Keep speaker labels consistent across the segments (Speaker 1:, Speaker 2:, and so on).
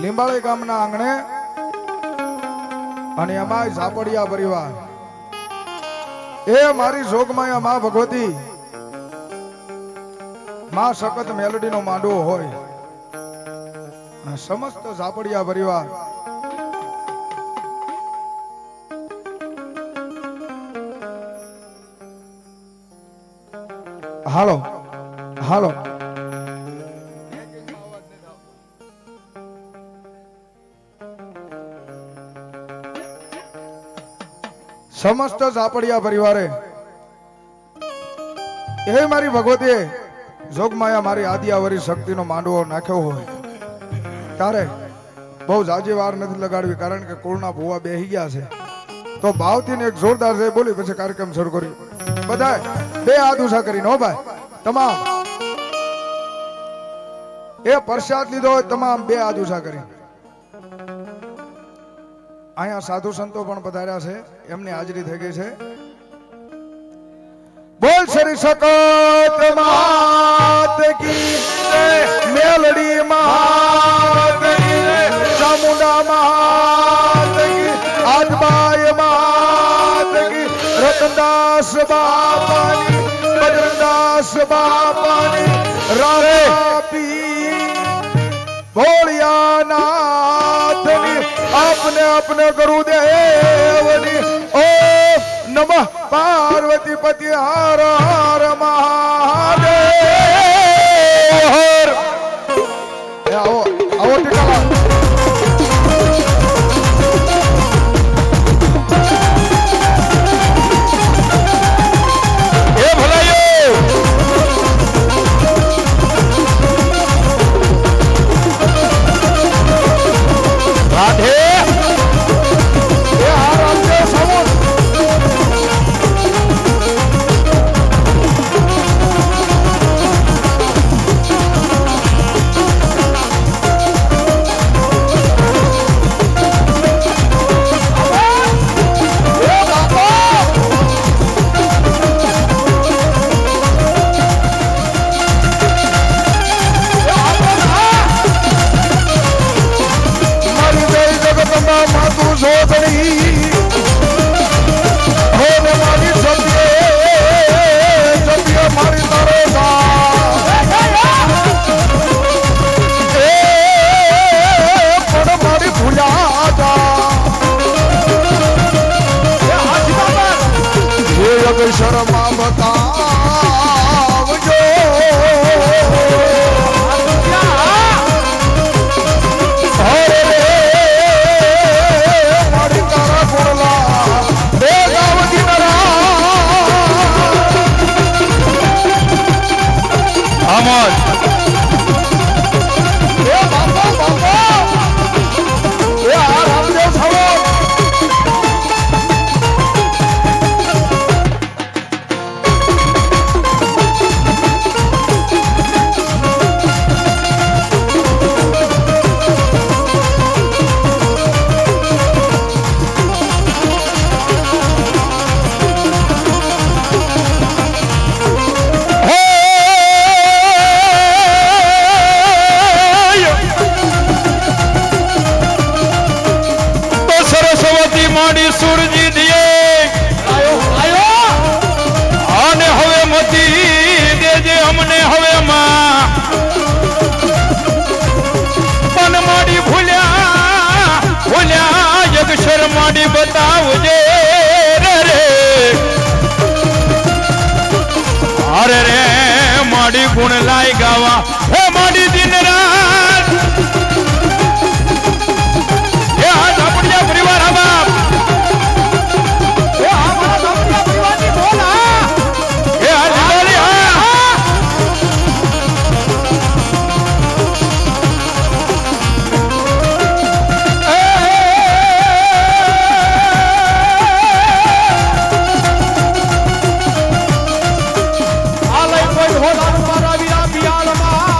Speaker 1: લીંબાળી ગામના આંગણે અને એમાં ઝાપડિયા પરિવાર એ મારી જોગમાયા માં ભગવતી માં સખત મેલડીનો માંડવો હોય અને સમસ્ત ઝાપડિયા પરિવાર હાલો હાલો સમસ્ત ઝાપડિયા પરિવારે એ મારી ભગવતીએ જોગમાયા મારી આદિયાવરી શક્તિનો માંડવો નાખ્યો હોય ત્યારે બહુ જાજી વાર નથી લગાડવી, કારણ કે કુળના ભુવા બેહી ગયા છે. તો ભાવથી એક જોરદાર છે બોલી પછી કાર્યક્રમ શરૂ કર્યો. બધા બે હાથ ઊંચા કરીને હો ભાઈ, તમામ એ પ્રસાદ લીધો હોય તમામ બે હાથ ઊંચા કરી. અહીંયા સાધુ સંતો પણ પધાર્યા છે, એમની હાજરી થઈ ગઈ છે. બોલ શ્રી સકત માત કી મેલડી માત કી ચામુંડા માત કી આદબાય માત કી રતનદાસ બાપાની બજરંગદાસ બાપાની રાપી ભોળિયાનાથની આપને આપને ગુરુદેવની ઓમ નમઃ પાર્વતી પતિ હર હર મહાદેવ. આવો આવો ટીકા એ ભલાયો રાધે શર્મા બતાવજો હરે મારી તારા કોરલા બે ગાવતી નરા આમોદ એ બાપા બાપા એ આ રામદેવ સાહેબ સુરજી દિયે અને હવે મતી દેજે અમને હવે માં પણ માડી ભૂલ્યા જગશર માડી બતાવજે રે અરે રે માડી ગુણ લાઈ ગાવા હે માડી દિન રાત એ આ ઝાપડિયા પરિવાર હવા મારા વીરા પિયાલમાં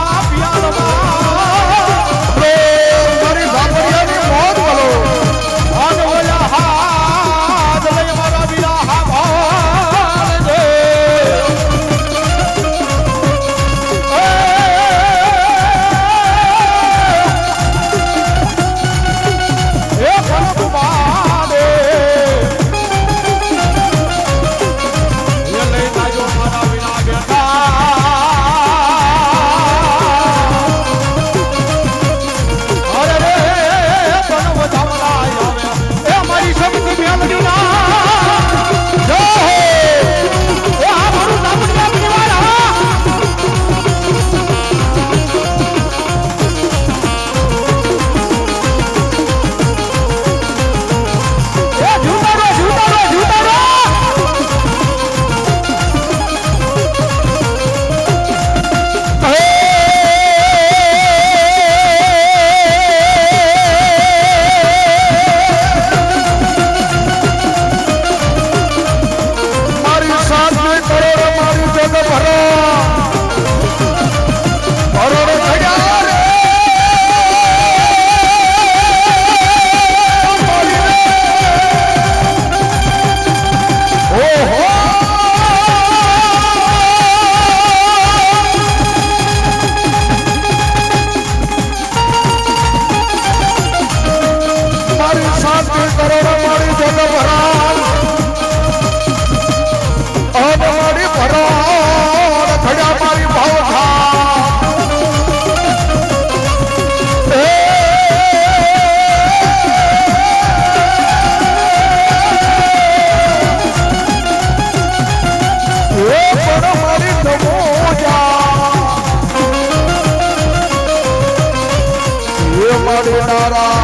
Speaker 1: મારી નારાયણી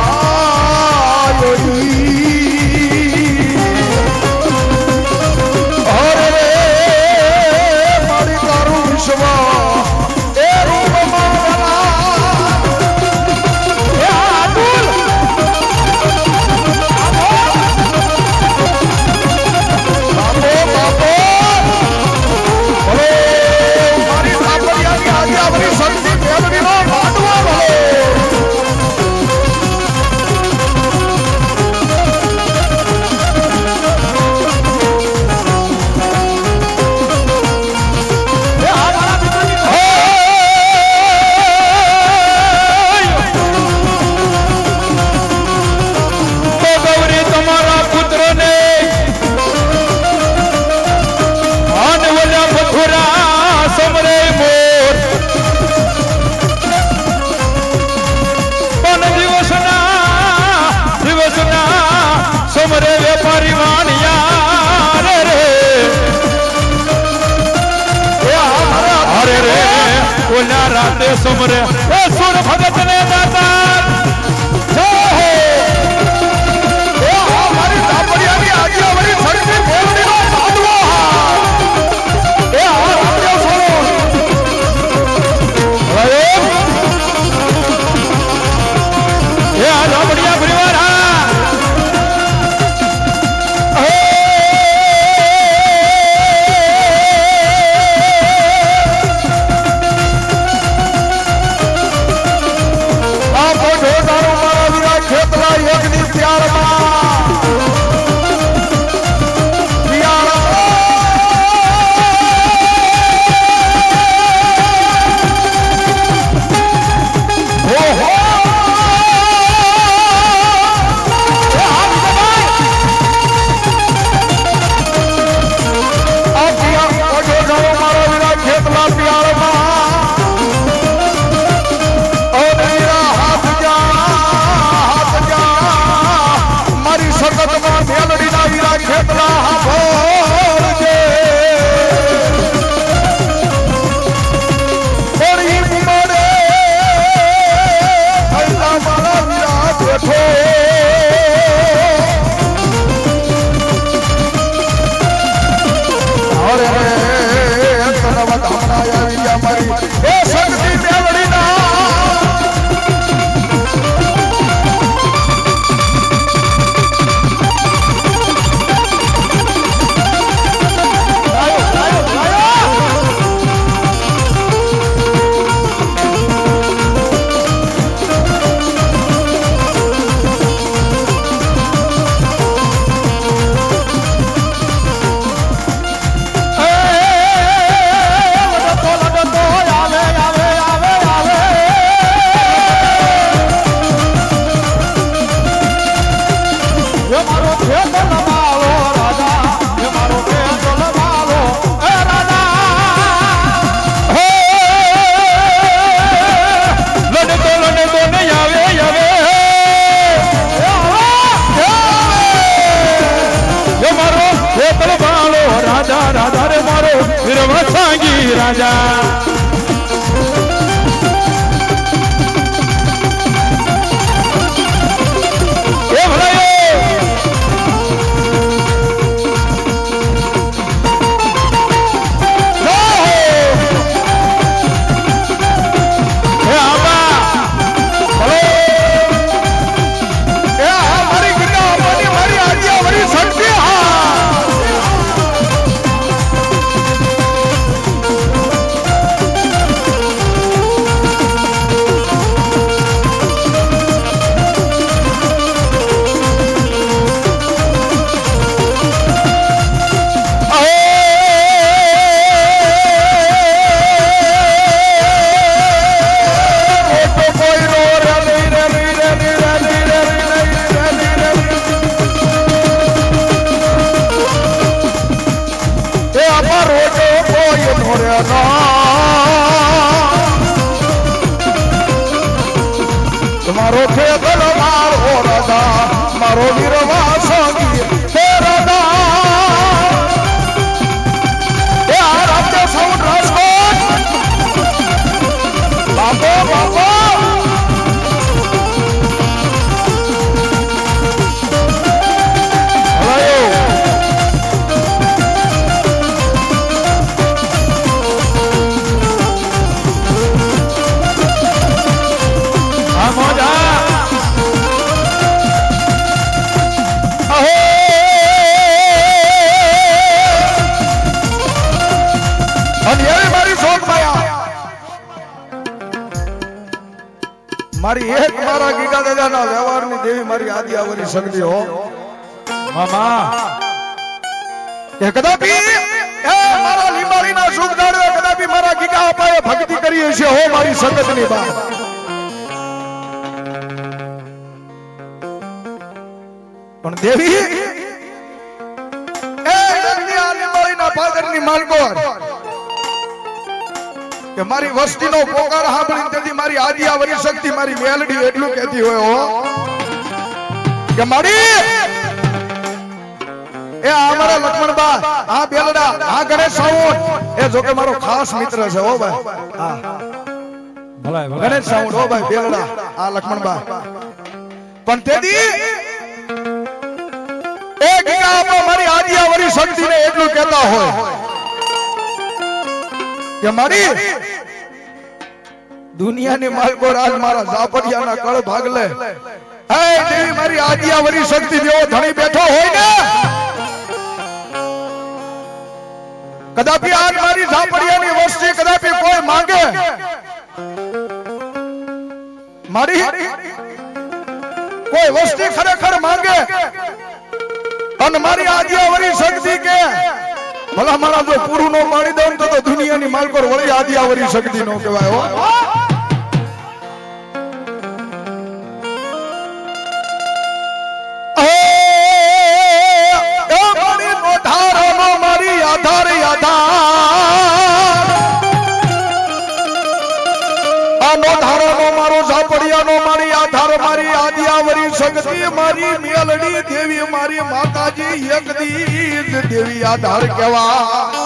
Speaker 1: હરે મારી તારું વિશ્વ એ રૂપમાં સમરે વેપારી વાણિયા રે અરે રે ઓલા રાતે સમરે સુર ભગત ને દાતા મારી સાપડિયાની આજ્ઞાવરી સડકી બોલડીનો સાધવો એ આ રાતે સોનો એ આ સાપડિયા પરિવાર રાજા તમારો ખેતર મારો રાજા મારો વીરવા સંગી હે રાજા એ આ રાતે સાઉન્ડ રાજકોટ બાપો બાપો મારી એક મારા ગીગા દાદાના વ્યવહારની દેવી મારી આદિયાવરી શક્તિ હો
Speaker 2: મામા
Speaker 1: કે કદાપી એ મારા લીંબાડીના સુખ દાડવે કદાપી મારા ગીગા અપાએ ભક્તિ કરી છે હો મારી સંગતની બા પણ દેવી એ જગની આ લીંબાડીના પાદરની માલકોર કે મારી વસ્તીનો પોકાર સાંભળીને તેથી મારી આદિયાવરી શક્તિ મારી મેલડી એટલું કહેતી હોય હો કે મારી એ અમારા લક્ષ્મણબા આ બેલડા આ ગણેશ સાઉન્ડ એ જો કે મારો ખાસ મિત્ર છે હો ભાઈ હા
Speaker 2: ભલાય
Speaker 1: ગણેશ સાઉન્ડ હો ભાઈ બેલડા આ લક્ષ્મણબા પણ તેથી એ ગીગા આપો મારી આદિયાવરી શક્તિને એટલું કહેતા હોય કે મારી દુનિયાની માલકો રાજ મારા ઝાપડિયાના કળ ભાગલે હે દેવી મારી આદિયાવરી શક્તિ જેવો ધણી બેઠો હોય ને કદાપી આજ મારી ઝાપડિયાની વસ્તી કદાપી કોઈ માંગે મારી કોઈ વસ્તી ખરેખર માંગે અને મારી આદિયાવરી શક્તિ કે ભલા મારા જો પૂરું નો પાડી દઉં તો દુનિયાની માલકોર વળી આદિયાવરી શક્તિ નો કહેવાય હો શક્તિ મારી મેલડી દેવી મારી માતાજી એકદીજ દેવી આધાર કહેવાય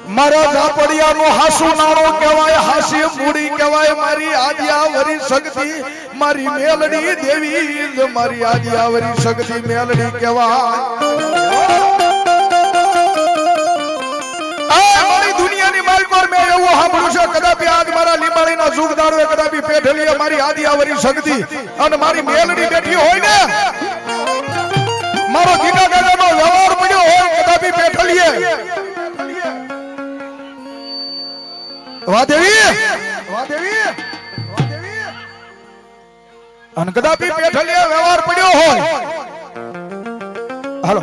Speaker 1: મારા ઝાપડિયાનો હાસુ નાણો કહેવાય હાસી મૂડી કહેવાય મારી આદિયાવરી શક્તિ મારી મેલડી દેવી મારી આદિયાવરી શક્તિ મેલડી કહેવાય દુનિયાની માલકોર મેં એવું સાંભળ્યું છે કદાપી આજ મારા લીંબાડીના સુખ દાડવે કદાપી પેઠલીએ મારી આદિયાવરી શક્તિ અને મારી મેલડી બેઠી હોય ને મારો ગીગા દાદાનો વ્યવહાર પડ્યો હોય કદાપી પેઠલીએ વાહ દેવી અને કદાપી પેઠલીએ વ્યવહાર પડ્યો હોય હાલો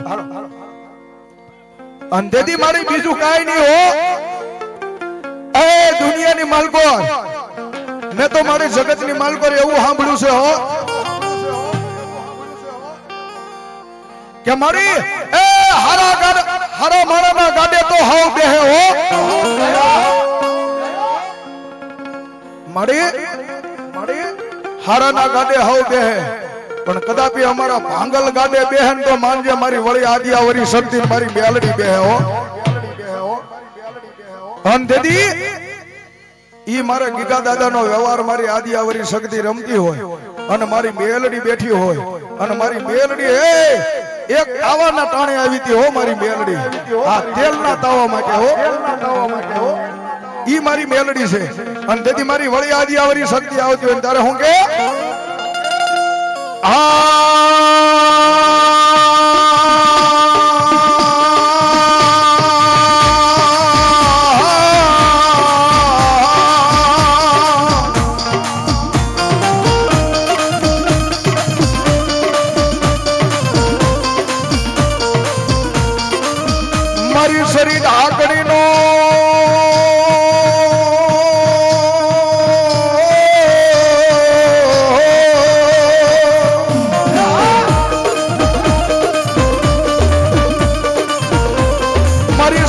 Speaker 1: અંધેથી મારી બીજું કાઈ નહીં હો એ દુનિયાની માલકોર મેં તો મારી જગતની માલકોર એવું સાંભળ્યું છે હો કે મારી એ હારા મારાના ગાડે તો હાવ બેહે હો મારી હારાના ગાડે હાવ બેહે પણ કદાપી અમારા ભાંગલ ગાડે બેહન તો માનજે મારી વળી આદિયાવરી શક્તિ મારી મેલડી બેહે હો અન દેદી ઈ મારા ગીગા દાદાનો વ્યવહાર મારી આદિયાવરી શક્તિ રમતી હોય અને મારી મેલડી બેઠી હોય અને મારી મેલડી એક તાવાના ટાણે આવી હતી હો મારી મેલડી આ તેલના તાવા માટે હો ઈ મારી મેલડી છે અને તેથી મારી વળી આદિયાવરી શક્તિ આવતી હોય ત્યારે હું કે મારી શરીર આકડીનો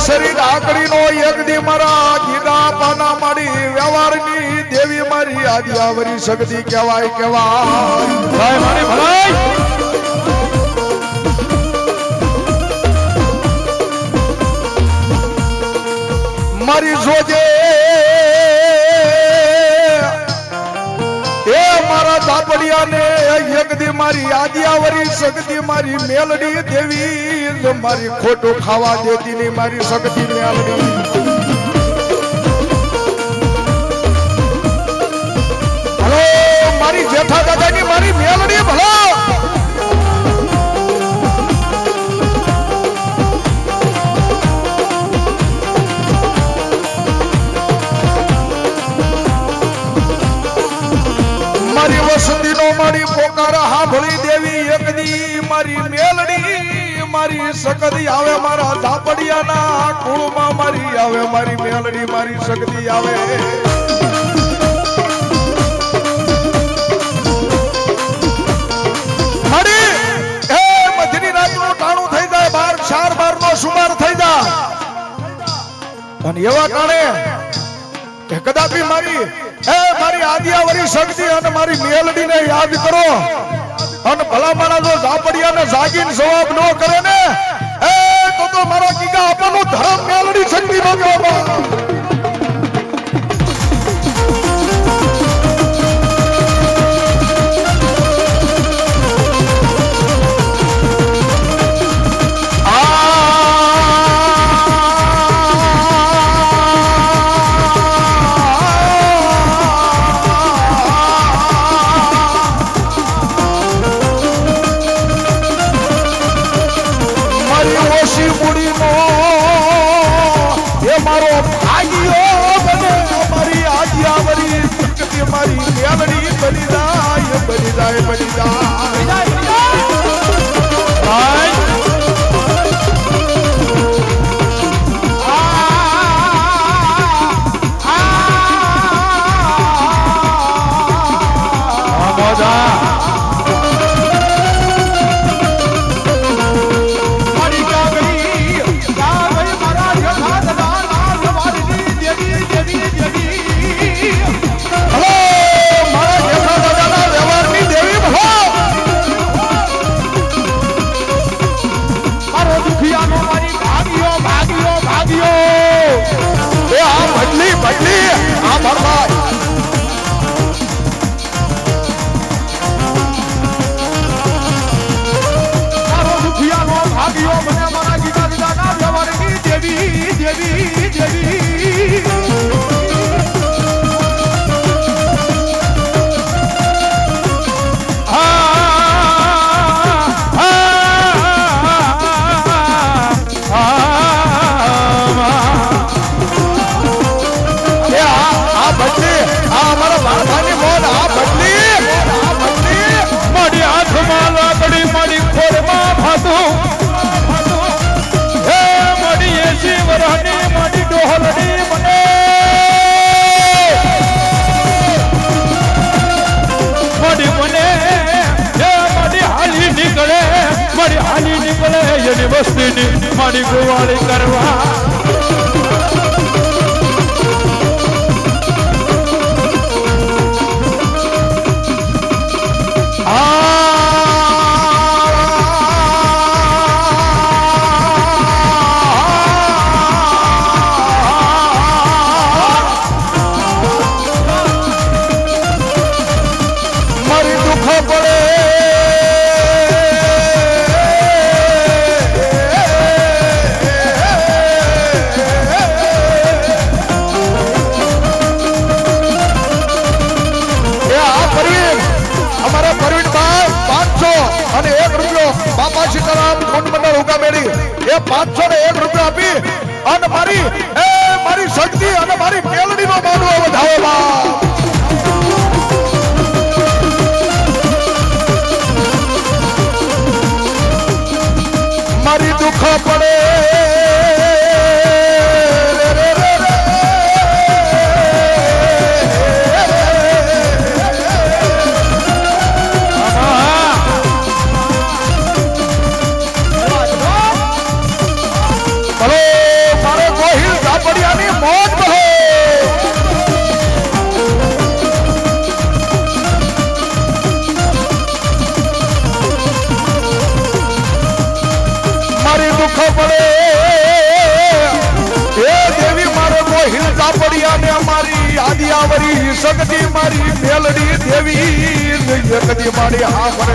Speaker 1: શરીર આકડીનો એક દી મારા ગીગા પાના મારી વ્યવહારની દેવી મારી આદિયાવરી શક્તિ કહેવાય મારી ભલાઈ મારી જોજે એ મારા ઝાપડિયાને એક દી મારી આદિયાવરી શક્તિ મારી મેલડી દેવી મારી ખોટું ખાવા દેતી નહીં મારી શક્તિ મેલડી ભલો મારી જેઠા દાદાની મારી મેલડી ભલો મારી પોકાર હાંભળી દેવી એકદી મારી મેલડી મારી સકદી આવે મારા ઝાપડિયાના કુળમાં મારી આવે મારી મેલડી મારી સકદી આવે મારી એ મધની રાતનું ટાણું થઈ જાય 12 4 12 નો સુમાર થઈ જાય અને એવા કારણે કે કદાપી મારી મારી આદિયાવરી શક્તિ અને મારી મેલડીને યાદ કરો અને ભલા માણસ જો ઝાપડિયાને જાગીને જવાબ ન કરે ને તો મારા કીકા આપણું ધર્મ મેલડી શક્તિ નો કહેવામાં
Speaker 2: વસ્તીની મારી ગોવાળી કરવા
Speaker 1: મારી દુઃખ પડે બાપા સીતારામ કુંડ મંડળ ઉગામેડી એ 501 રૂપિયા આપી અને મારી શક્તિ અને મારી મેલડીનો માંડવો વધાવો મારી દુઃખ પડે આદિયાવરી શક્તિ મારી મેલડી દેવી કદી મારી હા ભરે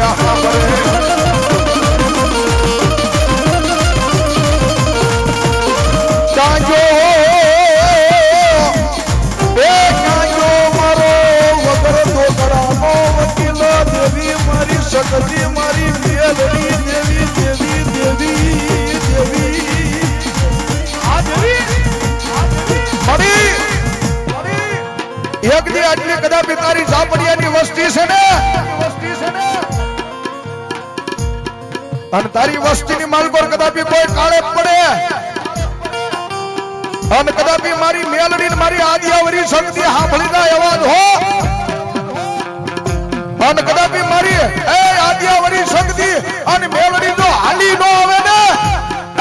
Speaker 1: કાંજો કાંજો મારો વગર દોકરાનો વકીલ દેવી મારી શક્તિ મારી મેલડી દેવી દેવી દેવી દેવી આ દેવી મારી એ એક દી આટલી કદાપી તારી ઝાપડિયાની વસ્તી છે ને અને તારી વસ્તીની માલકોર કદાપી કોઈ કાળે પડે અને કદાપી મારી મેલડી ને મારી આદિયાવરી શક્તિ સાંભળીના અવાજ હો અને કદાપી મારી એ આદિયાવરી શક્તિ અને મેલડી જો હાલી નો આવે ને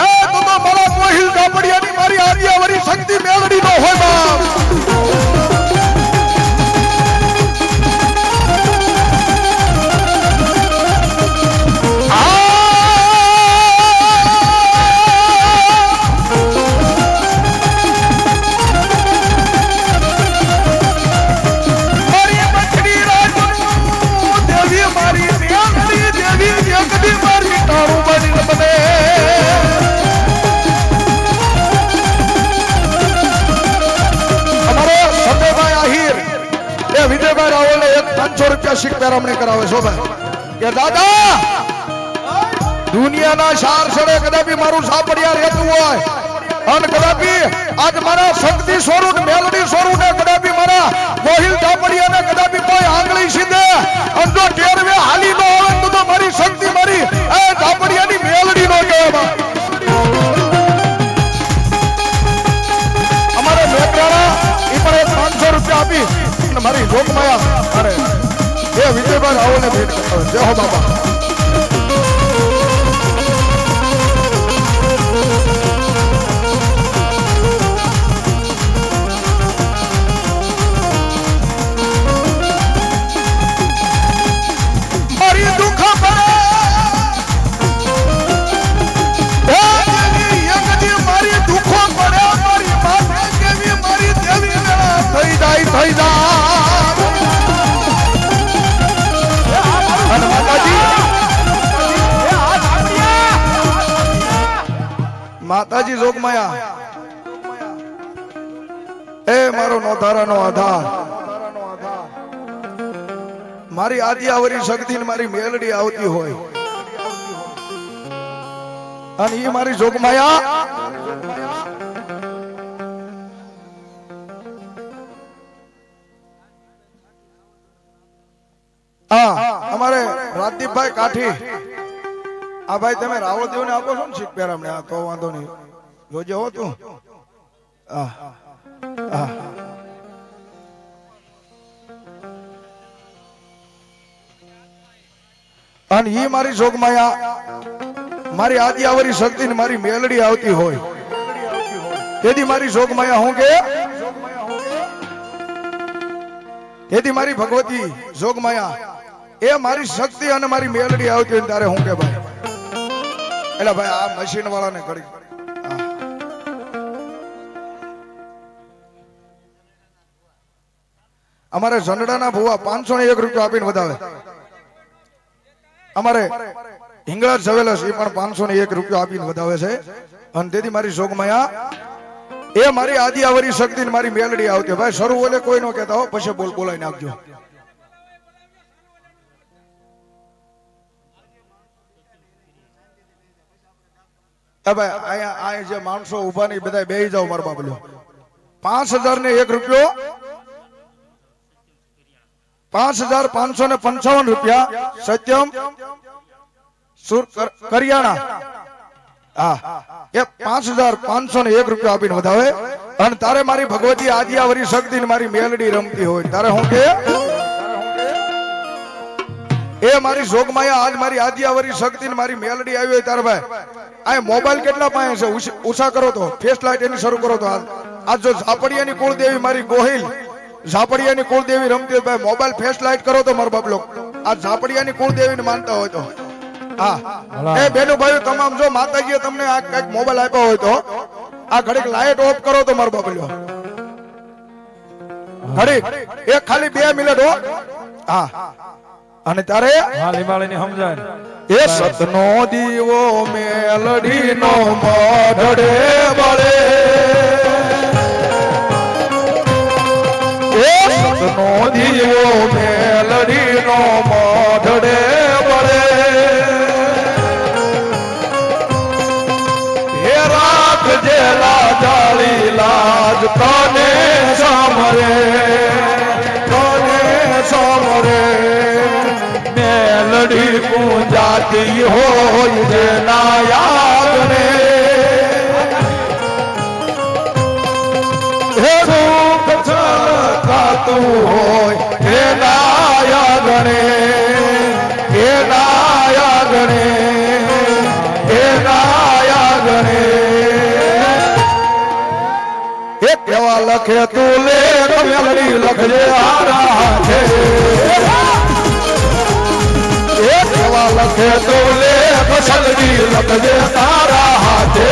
Speaker 1: એ તો મારા ગોહિલ ઝાપડિયાની મારી આદિયાવરી શક્તિ મેલડી નો હોય બાપ વિજયભાઈ રાવલ ને 500 રૂપિયા શીખ પેરામણી કરાવે છો ભાઈ કે દાદા દુનિયાના શાર સડે કદાપી મારું સાપડિયા રહેતું હોય અને કદાપી આજ મારા શક્તિ સ્વરૂપ મેલડી સ્વરૂપ ને કદાપી મારા ગોહિલ ઝાપડિયા ને કદાપી કોઈ આંગળી સીધે અને જો ટેરવે હાલી નો આવે તો મારી શક્તિ મારી એ ઝાપડિયાની મેલડી નો કહેવાય અમારે મેઘરાણા એ પણ 500 રૂપિયા આપી મારી જોગમાયા અરે એ વિજયભાઈ રાવલને ભેટ કરો જય હો બાબા મારી દુઃખ પડે મારી દુઃખો પડે મારી માથે કેવી મારી દેવી થઈ જાય માતાજી જોગમાયા એ મારો નોધારાનો આધાર મારી આદિયાવરી શક્તિ ને મારી મેલડી આવતી હોય અને એ મારી જોગમાયા અમારે રાજદીપભાઈ કાઠી આ ભાઈ તમે રાવળદેવ ને આપો છો ને શીખ પેરામણે આ તો વાંધો નહીં જોજે હો તું અને ઈ મારી જોગમાયા મારી આદિયાવરી શક્તિ ને મારી મેલડી આવતી હોય તેથી મારી જોગમાયા હું કે તેથી મારી ભગવતી જોગમાયા એ મારી શક્તિ અને મારી મેલડી આવતી હોય ત્યારે હું કે ભાઈ એટલે ભાઈ આ મશીન વાળાને કરી અમારે ઝંડાના ભુવા 501 રૂપિયા આપીને વધાવે અમારે હિંગળાજ સવેલસ એ પણ 501 રૂપિયા આપીને વધાવે છે અને તેથી મારી જોગમાયા એ મારી આદિયાવરી શક્તિ ને મારી મેલડી આવતી ભાઈ શરૂ ઓલે કોઈ નો કહેતા હો પછી બોલાઈ નાખજો ભાઈ જે માણસો ઉભા નહીં બધા બેહી જાવ મારા બાબલ્યો 5001 રૂપિયો 5555 રૂપિયા સત્યમ કરિયાણા હા એ 5501 રૂપિયા આપીને વધાવે અને તારે મારી ભગવતી આદિયાવરી શક્તિ ને મારી મેલડી રમતી હોય તારે હું કે એ મારી જોગમાયા આજ મારી આદિયાવરી શક્તિ ને મારી મેલડી આવી હોય તારે ભાઈ આ મોબાઈલ કેટલા પાસે છે ઉષા કરો તો ફેસ લાઈટ એની શરૂ કરો તો આજ જો ઝાપડિયાની કુળદેવી મારી ગોહિલ ઝાપડિયાની કુળદેવી રમતી હોય ભાઈ મોબાઈલ ફેસ લાઈટ કરો તો મારો બાપલો આ ઝાપડિયાની કુળદેવીને માનતા હોય તો હા એ બેનો ભાઈઓ તમામ જો માતાજીએ તમને આ કઈક મોબાઈલ આપ્યો હોય તો આ ઘડીક લાઈટ ઓફ કરો તો મારો બાપલો ઘડીક એક ખાલી 2 મિનિટ હો હા અને તારે
Speaker 2: લીમાળીની સમજાય
Speaker 1: એ સતનો દીવો મેલડી નો મોઢડે બળે એ સતનો દીવો મેલડી નો મોઢડે બળે હે રાખજે લાજાળી લાજ તને સાંભળે
Speaker 2: જાણતી હોય જેના યાદને હે રૂપ છલકાતું હોય એના યાદને એના યાદને એના યાદને એક એવા લખે તું લે મેલડી લખજે હારા હાથે એક એવા લખે તું લે પસંદગી લખજે તારા હાથે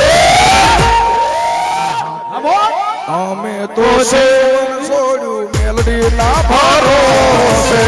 Speaker 2: અમે તો છોડ્યું મેલડી ના ભરોસે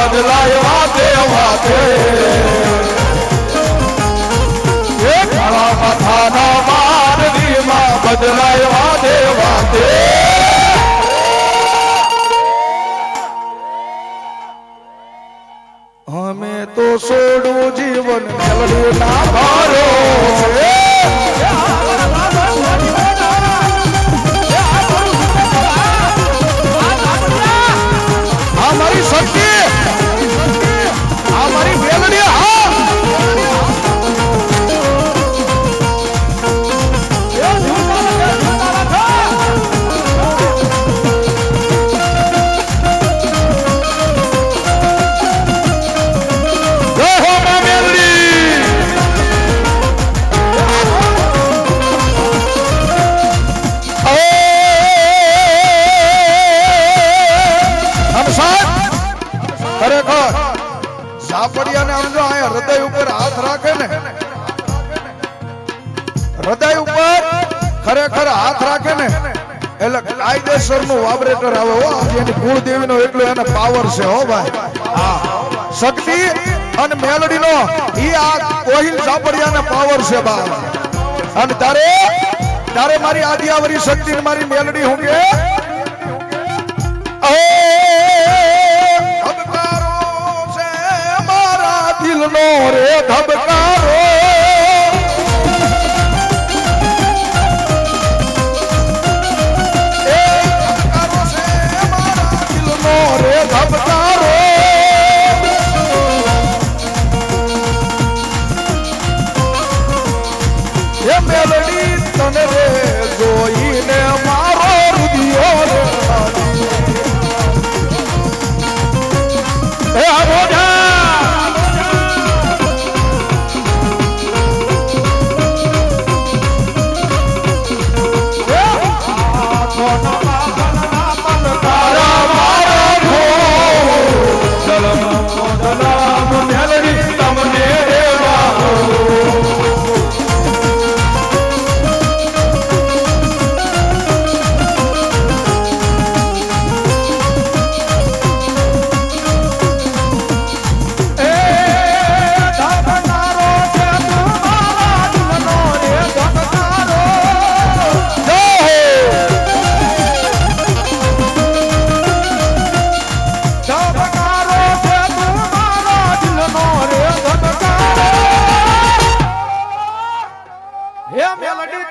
Speaker 2: બદલાય વાતે વાતે એ કાળા માથાના મારવીમાં બદલાય વાતે વાતે અમે તો છોડું જીવન મેલડી ના ભારો મારી શક્તિ મારી મેલડી હૃદય ઉપર હાથ રાખે ને હૃદય ઉપર ખરેખર હાથ રાખે ને એટલે કાયદેસર નું વાઇબ્રેટર આવે હો એની કુળદેવી નો એટલો એને પાવર છે હો ભાઈ હા શક્તિ અને મેલડી નો ઈ આ કોહિલ સાપડિયા ને પાવર છે બા અને તારે મારી આદિયાવરી શક્તિ ને મારી મેલડી હું કે દિલનો રે ધબકારો એ ધબકારો છે મારા દિલનો રે ધબકારો એ મેલડી તને રે જોઈને મારો રુધિયો રે એ આ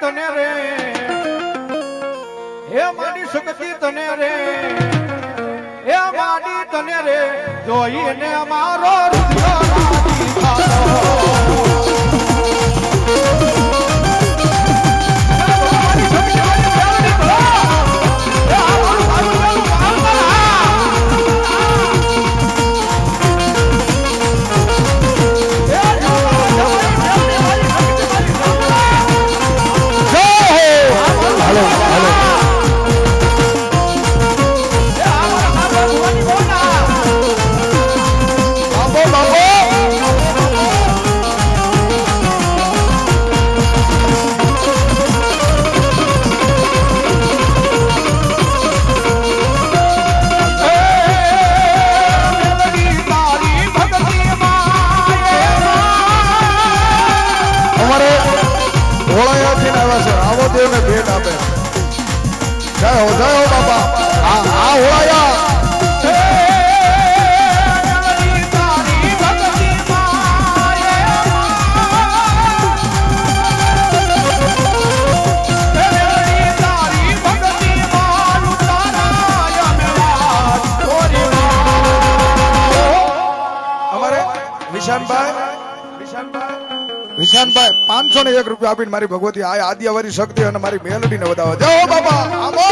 Speaker 2: તને રે હે મારી શક્તિ તને રે હે મારી તને રે જોઈને મારો રુધિયો
Speaker 1: નિશાનભાઈ 501 રૂપિયા આપીને મારી ભગવતી આ આદ્યાવરી શક્તિ અને મારી મેલડીને વધાવો. જય હો બાબા આમો.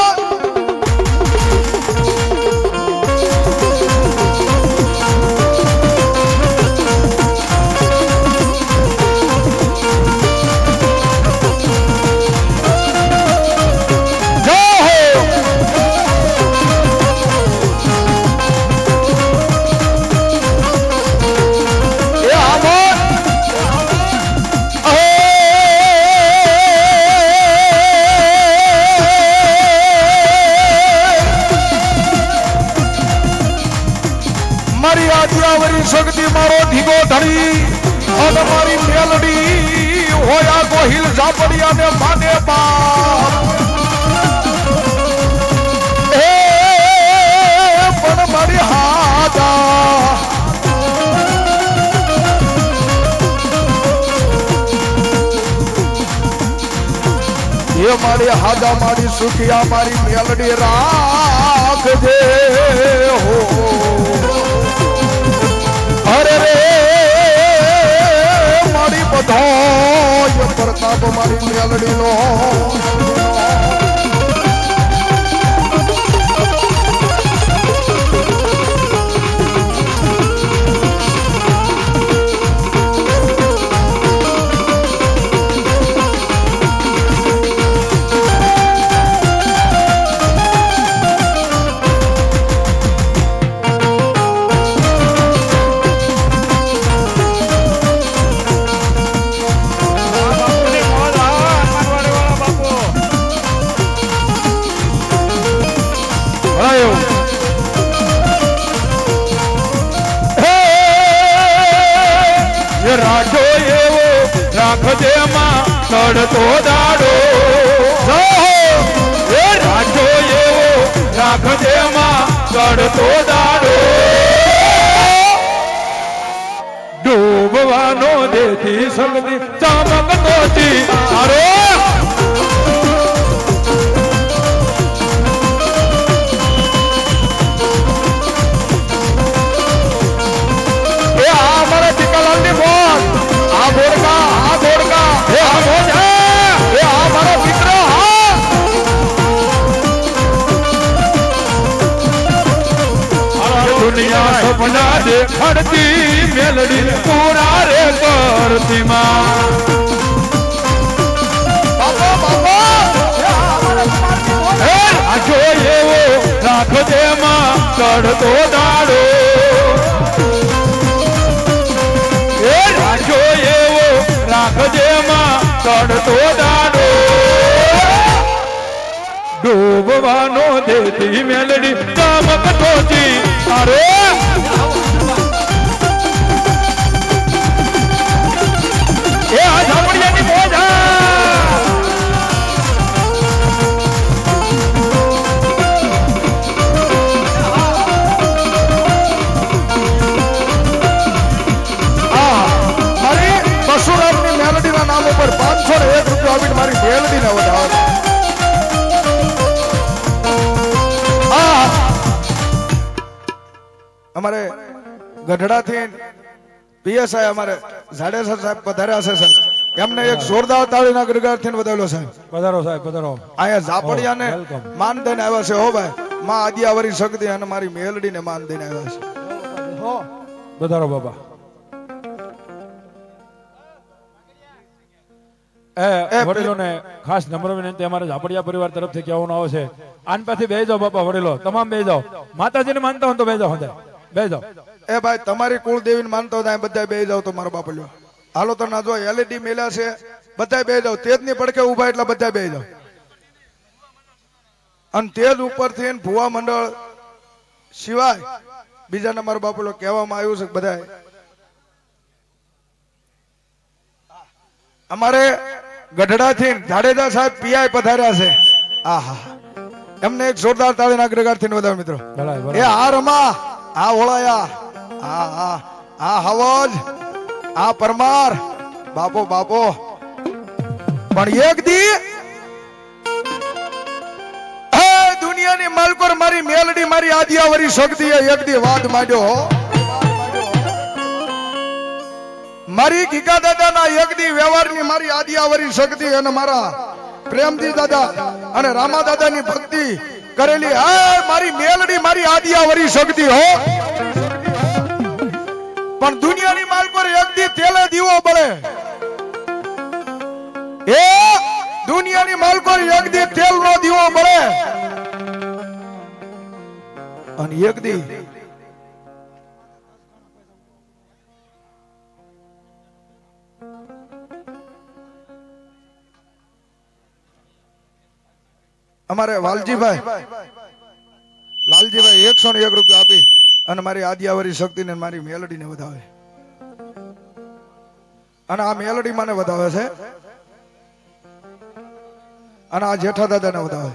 Speaker 1: શક્તિ મારો ધીગો ધડી અને મારી મેલડી હોયા ગોહિલ ઝાપડિયા ને માને બાપ એ પણ મારી હાજા એ મારી હાજા મારી સુખિયા મારી મેલડી રાખજે હો. અરે રે મારી બધો પ્રતાપ મારી મેલડી નો રાખો એવો રાખજે માં ચડતો દાડો એ રાખો એવો રાખજે માં ચડતો દાડો ડૂબવાનો દેતી શક્તિ ચમકતો તારો સપના દેખાડતી મેલડી પૂરા રે કરતી માં રાખો એવો રાખજે માં ચડતો દાડો એ રાખો એવો રાખજે માં ચડતો દાડો ડૂબવાનો દેતી મેલડી ચમકતો તારો એ આ ઝાપડિયાની મોજા મારી પરશુરામની મેલડીના નામ ઉપર 501 રૂપિયા આપીને મારી મેલડીને વધાવો. અમારે ગઢડાથી પીએસઆઈ અમારે જાડેસર સાહેબ પધાર્યા છે સાહેબ એમને એક જોરદાર તાળીના ગરગડાટથી વધાવેલો સાહેબ.
Speaker 3: પધારો સાહેબ પધારો.
Speaker 1: અહીંયા ઝાપડિયાને માન દઈને આવ્યા છે હો ભાઈ માં આદ્યાવરી શક્તિ અને મારી મેલડીને માન દઈને આવ્યા છે.
Speaker 3: પધારો બાબા. વડીલોને ખાસ નમ્ર વિનંતી અમારા ઝાપડિયા પરિવાર તરફથી કહેવાનું આવે છે આન પાછી બેહી જાઓ બાપા વડીલો તમામ બેહી જાઓ માતાજીને માનતા હો તો બેહી જાઓ બેહી જાઓ.
Speaker 1: એ ભાઈ તમારી કુળદેવીને માનતો હોય બધા બેહી જાવ તો મારો બાપલ્યો હાલો તો ના જો એલઈડી મેલ્યા છે બધા બેહી જાવ તેજની પડકે ઉભા એટલે બધા બેહી જાવ અને તેજ ઉપરથી ભુવા મંડળ સિવાય બીજાને મારો બાપલ્યો કહેવામાં આવ્યું છે બધા અમારે ગઢડાથી જાડેજા સાહેબ પીઆઈ પધાર્યા છે. આહા એમને એક જોરદાર તાળીના ગરગડાટથી વધાવો મિત્રો. એ આ રમા આ ઓળાયા આ હવજ આ પરમાર બાપો બાપો પણ એક દી દુનિયાની માલકોર મારી મેલડી મારી આદ્યાવરી શક્તિ એક દી વાદ માંડ્યો મારી ગીગા દાદાના યજ્ઞી વ્યવહારની મારી આદિયાવરી શક્તિ અને મારા પ્રેમજી દાદા અને રામા દાદાની ભક્તિ કરેલી મારી મેલડી મારી આદિયાવરી શક્તિ હો. પણ દુનિયાની માલ પર યજ્ઞી તેલે દીવો બળે. એ દુનિયાની માલ પર યજ્ઞી તેલનો દીવો બળે અને યજ્ઞી અમારે લાલજીભાઈ 101 રૂપિયા આપી અને મારી આદિયાવરી શક્તિને મારી મેલડીને વધાવે અને આ મેલડી મને વધાવે છે અને આ જેઠા દાદાને વધાવે.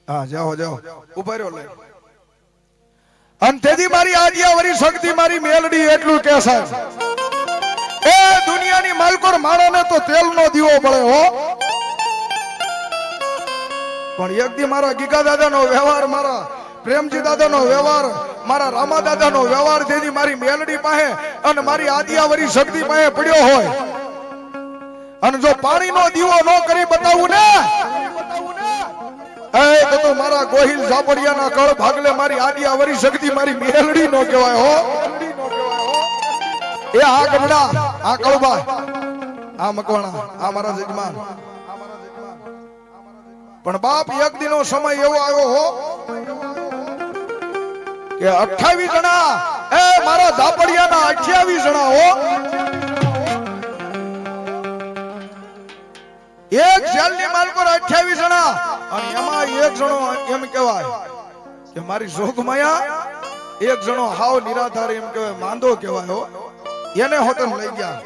Speaker 1: હા જાઓ જાઓ ઉભા રહ્યો લે. અને તેથી મારી આદિયાવરી શક્તિ મારી મેલડી એટલું કે સાહેબ એ દુનિયાની માલકોર માણસને તો તેલનો દીવો બળે હો. પણ યજ્ઞ મારા ગીગા દાદાનો વ્યવહાર મારા પ્રેમજી દાદાનો વ્યવહાર મારા રામા દાદાનો વ્યવહાર તેથી મારી મેલડી પાસે અને મારી આદિયાવરી શક્તિ પાસે પડ્યો હોય અને જો પાણીનો દીવો ન કરી બતાવું ને તો મારા ગોહિલ ઝાપડિયાના કળ ભાગલે મારી આદિયાવરી શક્તિ મારી મેલડી નો કહેવાય હો. એ આ ગમડા આ કળભાઈ આ મકવાણા આ મારા જજમાન પણ બાપ યજ્ઞનો સમય એવો આવ્યો હો કે 28 જણા મારા ઝાપડિયાના 28 જણા હો. એક જેલની માલ પર 28 જણા અને એમાં એક જણો એમ કહેવાય કે મારી જોગમાયા એક જણો હાવ નિરાધાર એમ કહેવાય માંદો કહેવાય હો. એને હોતન લઈ ગયા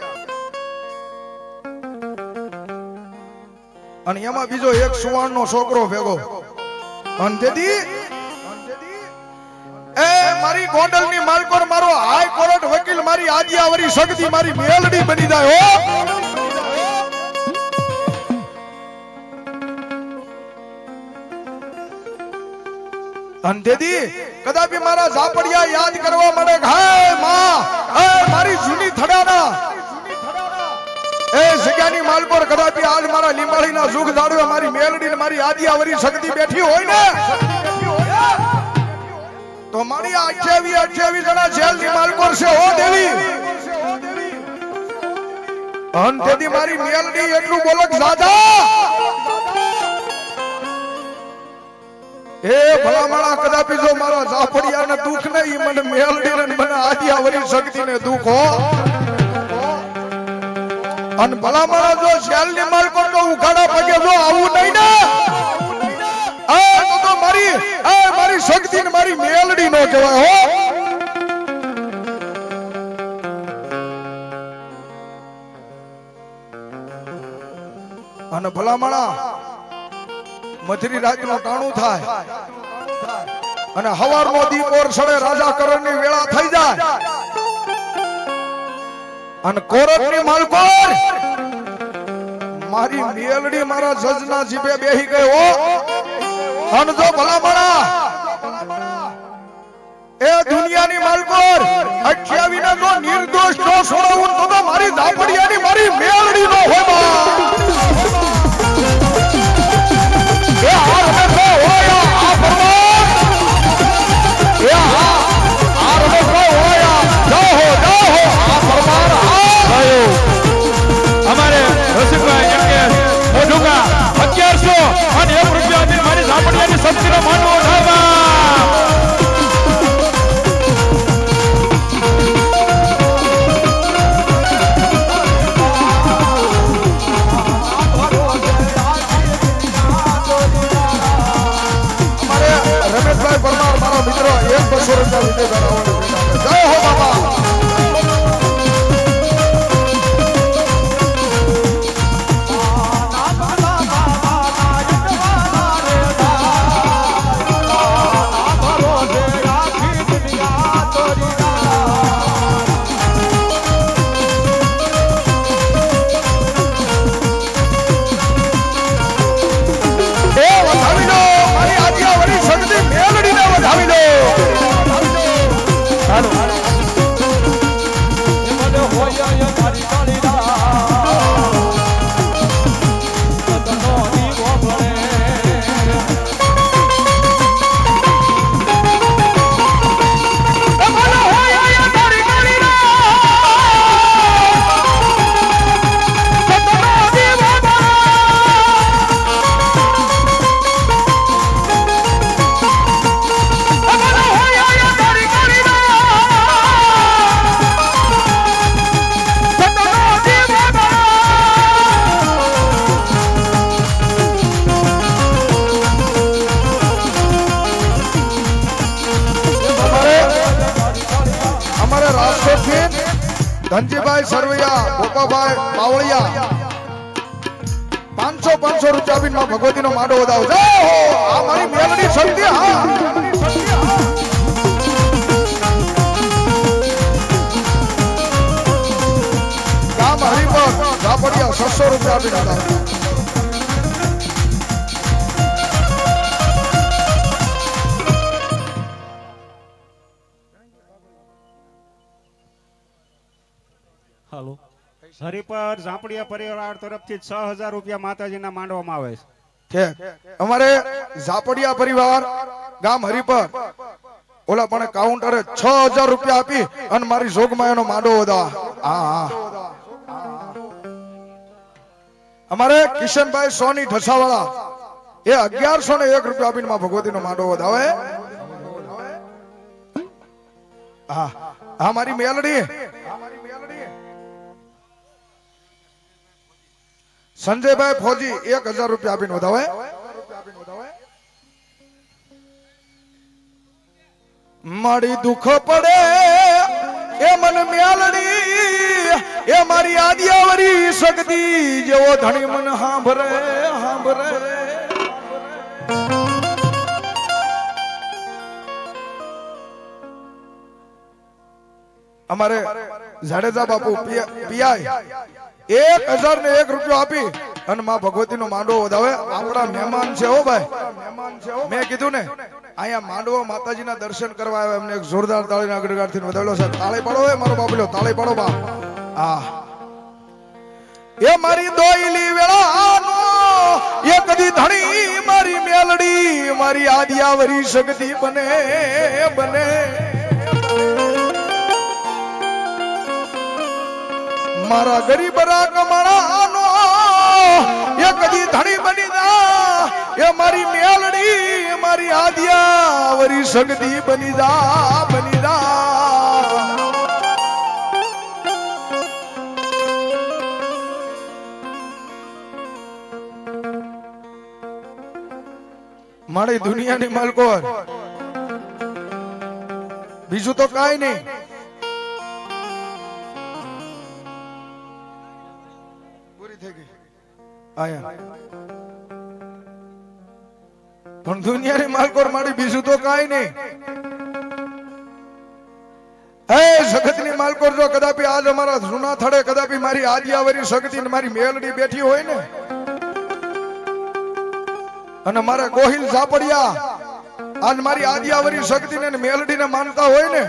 Speaker 1: અને એમાં બીજો એક સુવાણનો છોકરો ભેગો અને તેથી મારી ગોંડલની માલકોર મારો હાઈકોર્ટ વકીલ મારી આદિયાવરી શક્તિ મારી મેલડી બની જાય હો. અને તેથી કદાપી મારા ઝાપડિયા યાદ કરવા માંડે કે હાય માં મારી જૂની થડાના એ જગ્યાની માલ પર કદાપી આજ મારા લીંબાળીના સુખ જાળવે મારી મેલડી ને મારી આદિયાવરી શક્તિ બેઠી હોય ને તો મારી 28 જણા જેલની માલ પર છે હો દેવી. અને તેથી મારી મેલડી એટલું બોલક દાદા એ ભલામણા કદાપી જો મારા ઝાપડિયાને દુઃખ નહીં મને મેલડી ને મને આદિયાવરી શક્તિને દુઃખ હો. અને ભલામણા જો જેલની માલ પર તો ઉઘાડા પગે જો આવું નહીં ને તો મારી શક્તિ ને મારી મેલડી નો કહેવાય હો. અને ભલામણા મધરી રાતનું ટાણું થાય અને હવારનો દીપ ઓર સડે રાજા કરણની વેળા થઈ જાય અને કોરટની માલકોર મારી મેલડી મારા જજના જીભે બેહી ગયો અને જો ભલામણા એ દુનિયાની માલકોર 28 ને જો નિર્દોષ જો છોડવું તો મારી ઝાપડિયાની મારી મેલડી નો હોય. એ આ રમેશ હોય આ પરમાર એ આ રમેશ હોય જાઓ આ પરમાર
Speaker 3: અમારે રસિકભાઈ એમ કે મોઢુકા 1100 અને 1 રૂપિયા મારી ઝાપડિયાની શક્તિનો માનવો ધાવા.
Speaker 1: ધનજીભાઈ સરવૈયા, ગોપાભાઈ બાવળિયા 500 રૂપિયા આપીને માં ભગવતીનો માંડો વધાવો. જય હો! આ મારી મેલડી શક્તિ. હા, ગામ હરિપર ઝાપડિયા 600 રૂપિયા આપીને વધાવો.
Speaker 4: હાલો હરિપર ઝાપડિયા પરિવાર તરફથી 6000 રૂપિયા માતાજીના માંડવામાં આવે છે.
Speaker 1: ઠીક. અમારે ઝાપડિયા પરિવાર ગામ હરિપર ઓલા પણ કાઉન્ટરે 6000 રૂપિયા આપી અને મારી જોગમાયાનો માંડો વધાવા. હા. અમારે કિશનભાઈ સોની ઢસાવાળા એ 1101 રૂપિયા આપીને માં ભગવતીનો માંડો વધાવે. હા હા, મારી મેલડી સંજયભાઈ ફોજી 1000 રૂપિયા આપીને વધાવે. મારી દુઃખ પડે એ મન મેલડી એ મારી આદિયાવરી શક્તિ જેવો ધણી મન હાંભરે હાંભરે. અમારે જાડેજા બાપુ પીઆઈ 1001 રૂપિયો આપી અને માં ભગવતીનો માંડવો વધાવે. આપણા મહેમાન છે હો ભાઈ. મેં કીધું ને અહીંયા માંડવો માતાજીના દર્શન કરવા આવ્યા, એમને એક જોરદાર તાળીના ગડગડાટથી વધાવેલો છે. તાળી પાડો હે મારો બાપલો, તાળી પાડો બાપ. હા, એ મારી દોઈલી વેળાનો એ કદી ધણી મારી મેલડી મારી આદિયાવરી શક્તિ બને બને. મારા ગરીબ કમાણાનો એ કદી ધણી બની જા એ મારી મેલડી મારી આદિયાવરી શક્તિ બની જા બની જા. મારી દુનિયાની માલકોર બીજું તો કાઈ નહીં. પણ દુનિયાની માલકોર મારી બીજું તો કાઈ નહીં. હે જગતની માલકોર, જો કદાપી આજ અમારા જૂના થડે કદાપી મારી આદિયાવરી શક્તિ ને મારી મેલડી બેઠી હોય ને અને મારા ગોહિલ ઝાપડિયા આજ મારી આદિયાવરી શક્તિ ને મેલડી ને માનતા હોય ને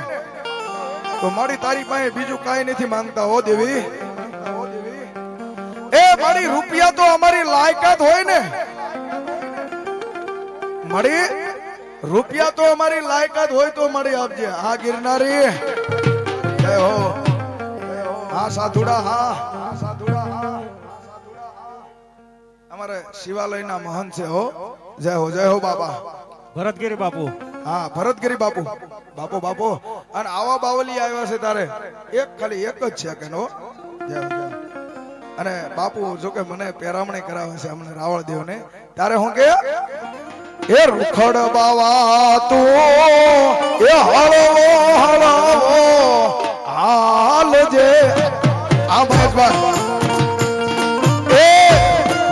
Speaker 1: તો મારી તારી પાસે બીજું કાઈ નથી માંગતા. હો દેવી, એ મારી રૂપિયા તો અમારી લાયકાત હોય ને, મારી રૂપિયા તો અમારી લાયકાત હોય તો મારી આપજે. હા ગિરનારી, જય હો. હા સાધુડા, હા સાધુડા, હા અમારે શિવાલયના મહંત છે હો. જય હો, જય હો બાબા
Speaker 4: ભરતગીરી બાપુ.
Speaker 1: હા ભરતગીરી બાપુ, બાપુ બાપુ. અને આવા બાવલી આવ્યા છે તારે ખાલી એક જ છે કે નો. જય હો, જય. અને બાપુ જો કે મને પેરામણી કરાવે છે અમને રાવળદેવ ને, ત્યારે હું કે એ રૂખડ બાવા તું એ હળવો હળવો હાલ જે આ બસ બસ એ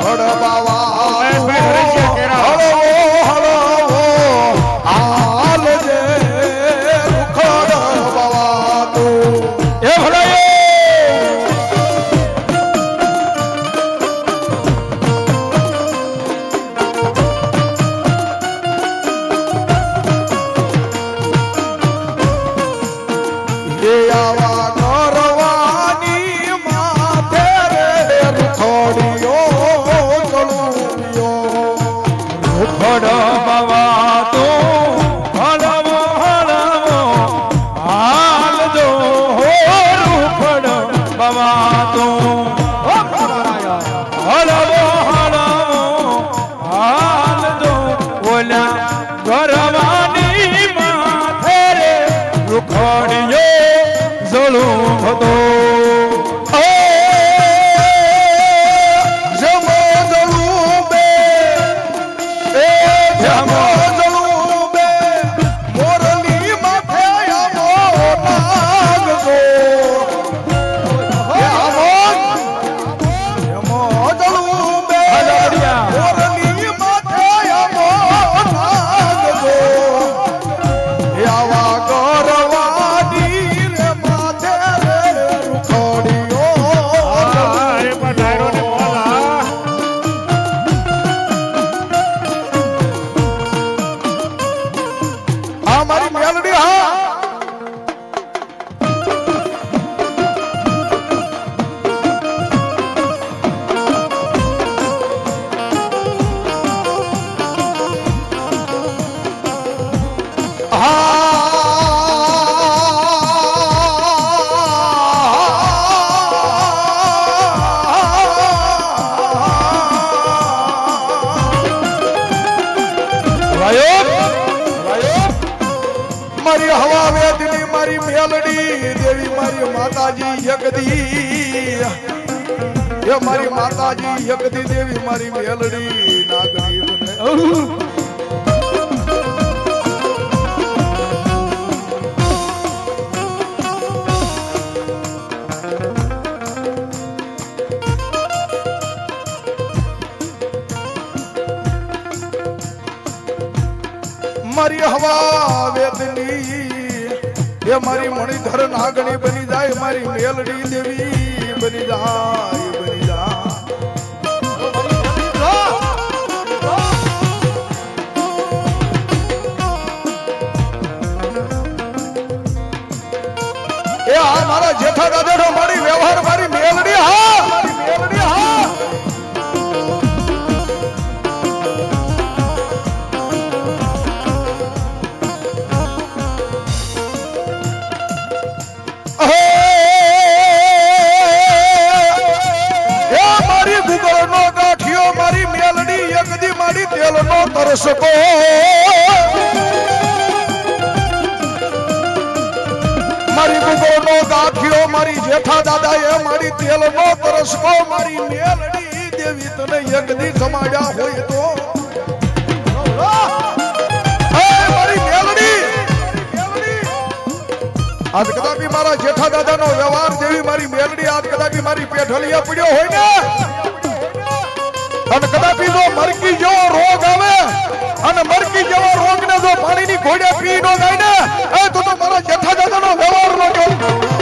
Speaker 1: હળ બાવા હળવો હળવો હાલ જે રૂખડ બાવા તું એ ભલાય.
Speaker 2: મારી હવા વેદની મારી મેલડી દેવી મારી માતાજી યગદી એ મારી માતાજી યગદી દેવી મારી મેલડી નાગરી બને મારી હવા વેદની એ મારી મણિધર નાગણી બની જાય મારી મેલડી દેવી બની જાય એ આ મારા જેઠા દાદાનો મારી વ્યવહાર મારી મેલડી હા તરસકો મારી ગુગોનો ગાંઠિયો મારી જેઠા દાદા એ મારી તેલનો તરસકો મારી મેલડી દેવી તને યજ્ઞી જમાડ્યા હોય તો મારી મેલડી આજ કદાપી મારા જેઠા દાદાનો વ્યવહાર જેવી મારી મેલડી આજ કદાપી મારી પેઠલિયા પડ્યો હોય ને અને કદાપી જો મરકી જેવો રોગ આવે અને મરકી જેવો રોગ ને જો પાણીની ઘોડે પી નો જાય ને તો મારા જેઠા દાદાનો વ્યવહાર નો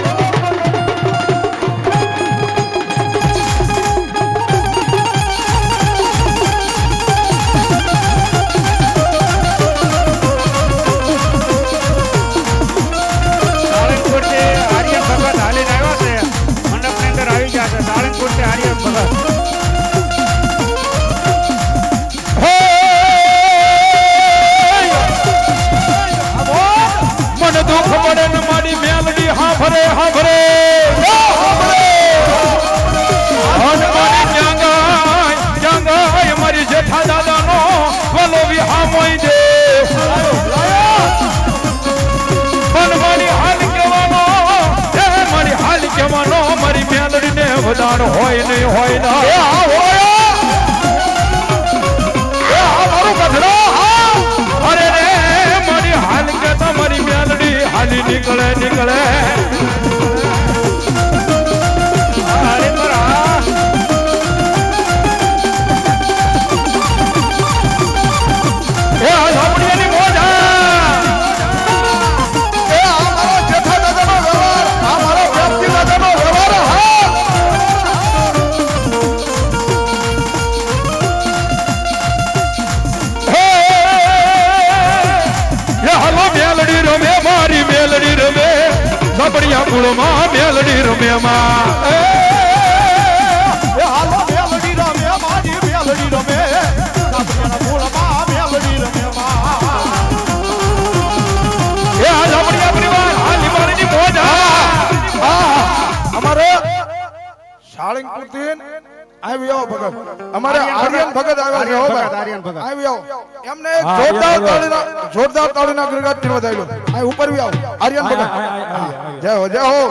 Speaker 2: હોય નહીં હોય ના અરે રે મારી હાલ કે તમારી મેલડી હાલી નીકળે અરે મરા એ સાંભળીની મોજા એ આ મારો જેઠા દાદાનો વ્યવહાર આ મારો વ્યક્તિ દાદાનો વ્યવહાર મેલડી રમે સાબડિયા કુળમાં મેલડી રમે માં હાલો મેલડી રમે મારી મેલડી રમે સાબડિયાના કુળમાં મેલડી રમે માં એ આ સાબડિયા પરિવાર હાલી મારીની મોજ અમારે સાળંગપુર થી આવી આવો ભગત અમારે આર્યન ભગત આવ્યા છે હો ભાઈ આર્યન ભગત આવી આવો એમને જોરદાર તાળીના ગરગડાટ થી વધારેલો આ ઉપર બી આવો આર્યન ભગત જય હો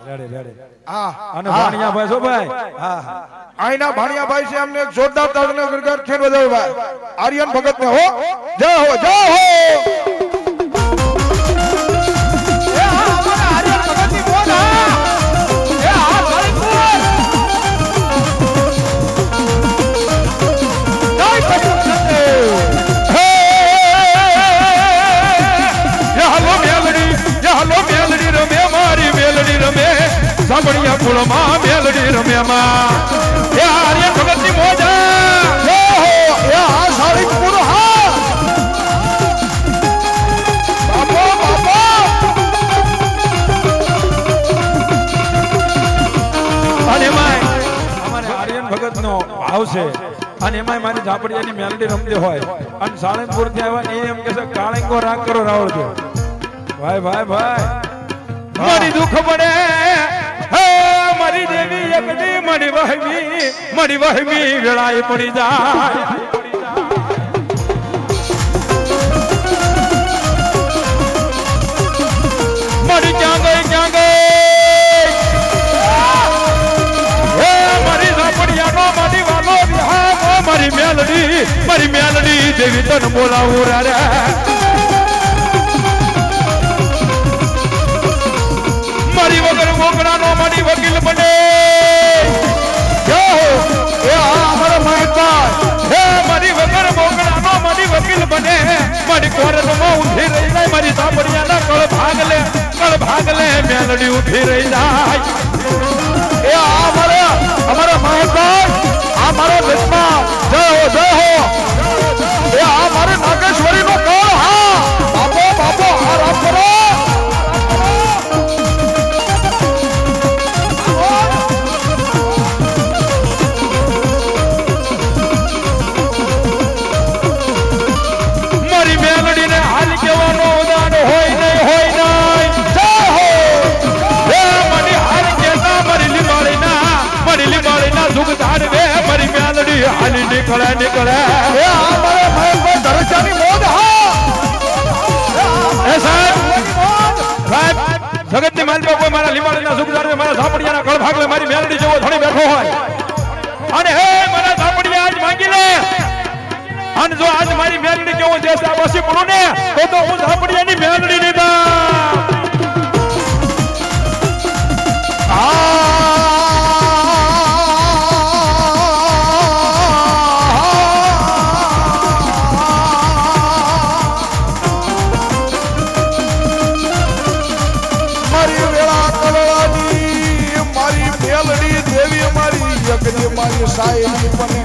Speaker 2: રેડે હા
Speaker 3: અને ભાણિયા ભાઈ છો ભાઈ
Speaker 2: હા આઈના ભાણિયા ભાઈ છે એમને જોરદાર તાળીના ગરગડાટ થી વધારે ભાઈ આર્યન ભગત ને હો જય હો એ અમારા આર્યન ભગત ની બોલ એ આ ભાઈ સાંભળિયા કુળમાં મેલડી રમ્યામાં એ આર્ય ભગતની મોજા એ આ સાળીપુર હા બાપો અને એમાં અમારે આર્યન ભગતનો ભાવ છે અને એમાં મારી ઝાપડિયાની મેલડી રમતી હોય અને સાળંગપુર થી આવ્યા એ એમ કે છે કાળંગો રાગ કરો રાવળજો ભાઈ મારી દુઃખ પડે મારી દેવી એકડી મળી વહમી વેળાએ પડી જાય
Speaker 3: મારી મેલડી દેવી તને બોલાવું રે મારી વગર મોકળાનો મારી વકીલ બને મારી વગર મોકળાનો મારી વકીલ બને મારી કોર્ટમાં ઊભી રહી જાય મારી સાંભળિયાના કળ ભાગ લે મેલડી ઊભી રહી જાય એ અમારા મહેશભાઈ આ મારો દસમા જય હો એ આ મારી નાગેશ્વરી નો કળ હા બાપો આરામ કરો મારી મેલડીને હાલ કેવાનો ઉદાન હોય નહીં જય હો હે મારી હાલ કેતા મારી લીમાળીના સુખ ધાડવે મારી મેલડી હાલી નીકળે એ આ મારે મહેશભાઈ ધરચાની મોદ હા એ સાહેબ જગતની માલપા કોઈ મારા લીમાળીના સુખ ધાડવે મારા ઝાપડિયાના કળ ભાગલે મારી મેલડી જેવો થોડી બેઠો હોય અને હે મારા ઝાપડિયા આજ માંગી લે અને જો આજ મારી મેલડી કેવો દેશ આ બસી પડું ને તો હું ઝાપડિયાની મેલડી લીધા
Speaker 2: મારી વેળા કલવાની મારી મેલડી દેવી મારી યજ્ઞ મારી સાયલી બને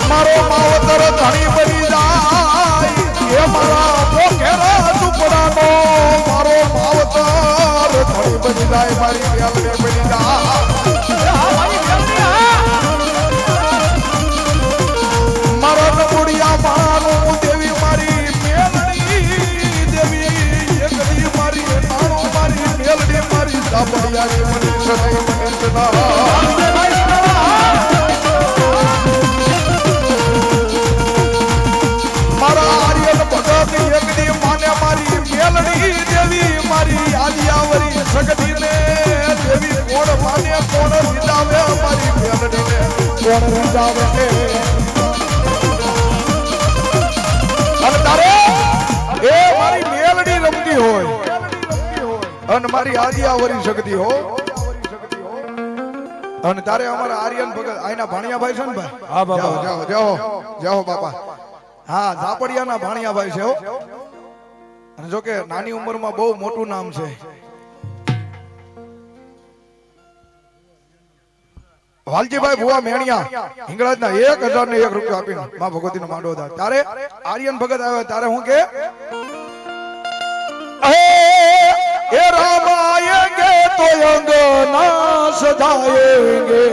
Speaker 2: મારો માવતર ધણી બની જાય એ મારા પોખેરા ઝૂંપડાનો મારો માવતર ધણી બની જાય મારી મેલડી બની જાય મારા નબુડિયા માનું દેવી મારી મેલડી દેવી એકડી મારી નાણું મારી મેલડી મારી સાબડિયાની મની સદાય મની સદા મારા આર્યન ભગત એકડી માને મારી મેલડી દેવી મારી આદિયાવરી સગડીને દેવી કોણ માને કોણ રીઝાવે મારી મેલડીને કોણ રીઝાવે અને તારે એ મારી મેલડી રમતી હોય અને મારી આદિયાવરી સગડી હો અને તારે અમારા આર્યન ભગત આઈના ભાણિયાભાઈ છે ને ભાઈ
Speaker 3: હા બાપા
Speaker 2: જાઓ બાપા હા ઝાપડિયાના ભાણિયાભાઈ છે હો અને જો કે નાની ઉંમરમાં બહુ મોટું નામ છે વાલજીભાઈ ભુવા મેણિયા હિંગળાજના 1001 રૂપિયા આપીને માં ભગવતીનો માંડવો દા તારે આર્યન ભગત આવે તારે હું કે એ રામ આયેંગે તો અંગના સજાયેંગે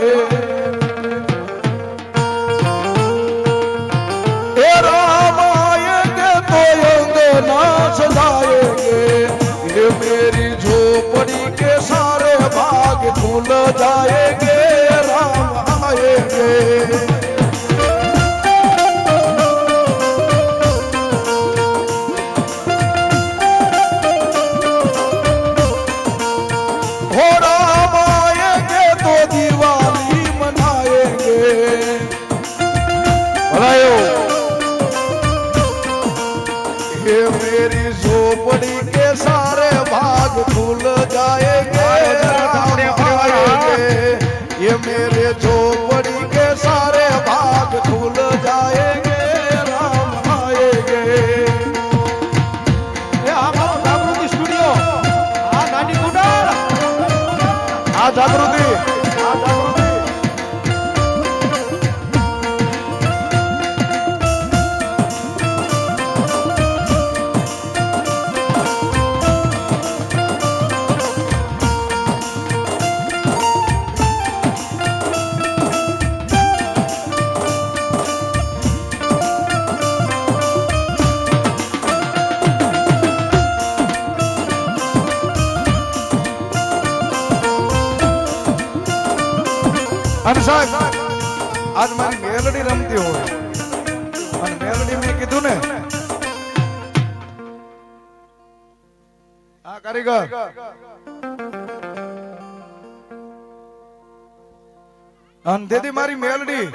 Speaker 2: ए राम आएंगे तो अंगना सजाएंगे ये मेरी झोपड़ी के सारे भाग खुल जाएंगे राम आएंगे हो राम आएंगे तो दिवाली मनाएंगे ये मेरी झोपड़ी के सारे भाग खुल जाएंगे ये मेरे झोपड़ी के सारे भाग खुल जाएंगे राम आएंगे
Speaker 4: જાગૃતિ સ્ટુડિયો આ નાની કુંડાળ
Speaker 2: आ जागृति અને સાહેબ આજ મારી મેલડી રમતી હોય અને મેલડી મેં કીધું ને આ કારીગર અને તેથી મારી મેલડી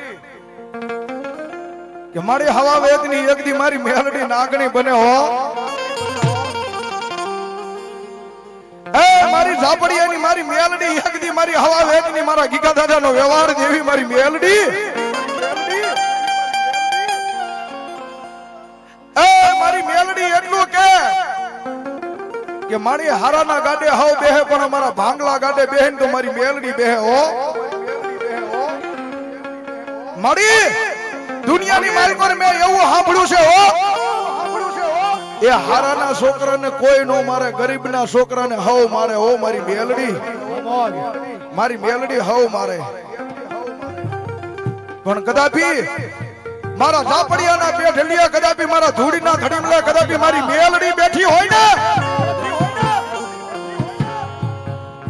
Speaker 2: કે મારી હવા વેદની એક દી મારી મેલડી નાગણી બને હો એ મારી ઝાપડિયાની મારી મેલડી એક દી મારી હવા વેદની મારા ગીગા દાદાનો વ્યવહાર જેવી મારી મેલડી એ મારી મેલડી એટલું કે મારી હારાના ગાડે હાવ બેહે પણ અમારા ભાંગલા ગાડે બેહે તો મારી મેલડી બેહે હો મારી દુનિયાની માલકોર મેં એવું સાંભળ્યું છે હો એ હારાના છોકરાને કોઈ નો મારે ગરીબના છોકરાને હવ મારે હો મારી મેલડી હવ મારે પણ કદાપી મારા ઝાપડિયાના બે ઢલિયા કદાપી મારા ધૂળીના ધડીમલા કદાપી મારી મેલડી બેઠી હોય ને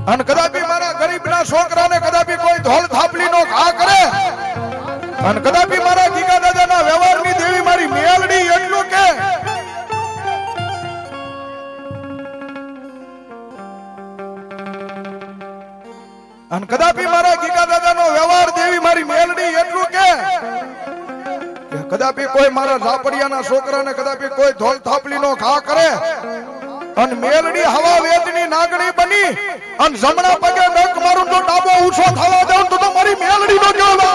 Speaker 2: અને કદાપી મારા ગરીબના છોકરાને કદાપી કોઈ ધોળ થાપલીનો ઘા કરે અને કદાપી મારા ગીગા દાદાના વ્યવહારની દેવી મારી મેલડી એટલું કે અને કદાપી મારા ગીગા દાદાનો વ્યવહાર દેવી મારી મેલડી એટલું કે કદાપી કોઈ મારા ઝાપડિયાના છોકરાને કદાપી કોઈ ધોળ થાપલીનો ઘા કરે અને મેલડી હવા વેદની નાગણી બની અને જમણા પગે ડંક મારું તો ડાબો ઊંચો થવા દઉં તો મારી મેલડી નો કેવો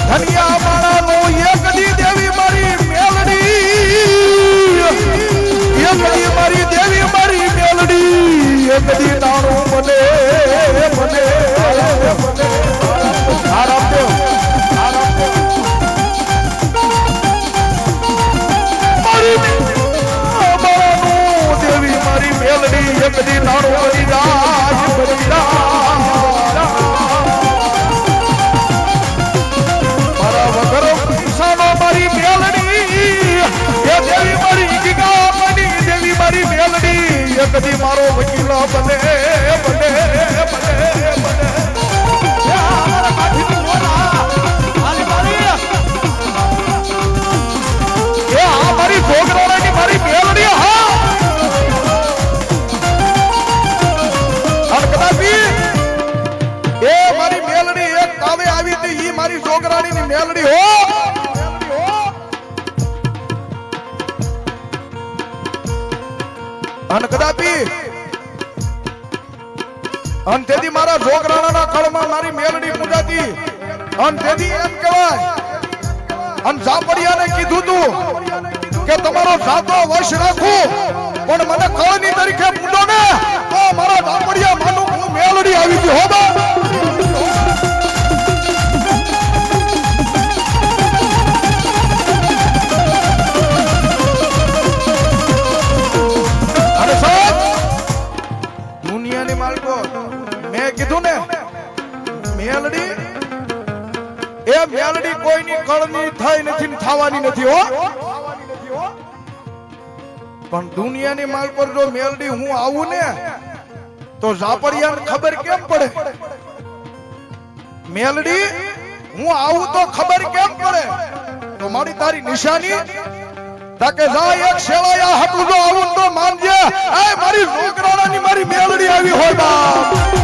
Speaker 2: ધનિયા માળાનો એક દી દેવી મારી મેલડી એક દી મારી દેવી મારી મેલડી એક દી નાણું બને બને આરામ દો મારી માળાનો દેવી મારી મેલડી એક દી નાણું બની રાજ બની મારી મેલડી એ દેવી મારી ગીગા બની દેવી મારી મેલડી એ કદી મારો વકીલ બને બને બને બને એ આ મારી છોકરાની મારી મેલડી હા અને કદાપી એ મારી મેલડી એક કાવે આવી હતી ઈ મારી છોકરાની મેલડી હો અને કદાપી અને તેથી મારા જોગરાણાના કળમાં મારી મેલડી પૂજાતી અને તેથી એમ કહેવાય અને ઝાપડિયાને કીધું તું કે તમારો જાતો વશ રાખું પણ મને કળની તરીકે પૂજો ને તો મારા ઝાપડિયા માનું હું મેલડી આવી ગઈ હો બા કીધું ને મેલડી એ મેલડી કોઈની કળની થઈ નથી થવાની નથી હો પણ દુનિયાની માલ પર જો મેલડી હું આવું ને તો ઝાપડિયાને ખબર કેમ પડે મેલડી હું આવું તો ખબર કેમ પડે તો મારી તારી નિશાની તાકે જાય એક શેલાયા હતું જો આવું તો માનજે એ મારી છોકરાની મારી મેલડી આવી હોય બાપ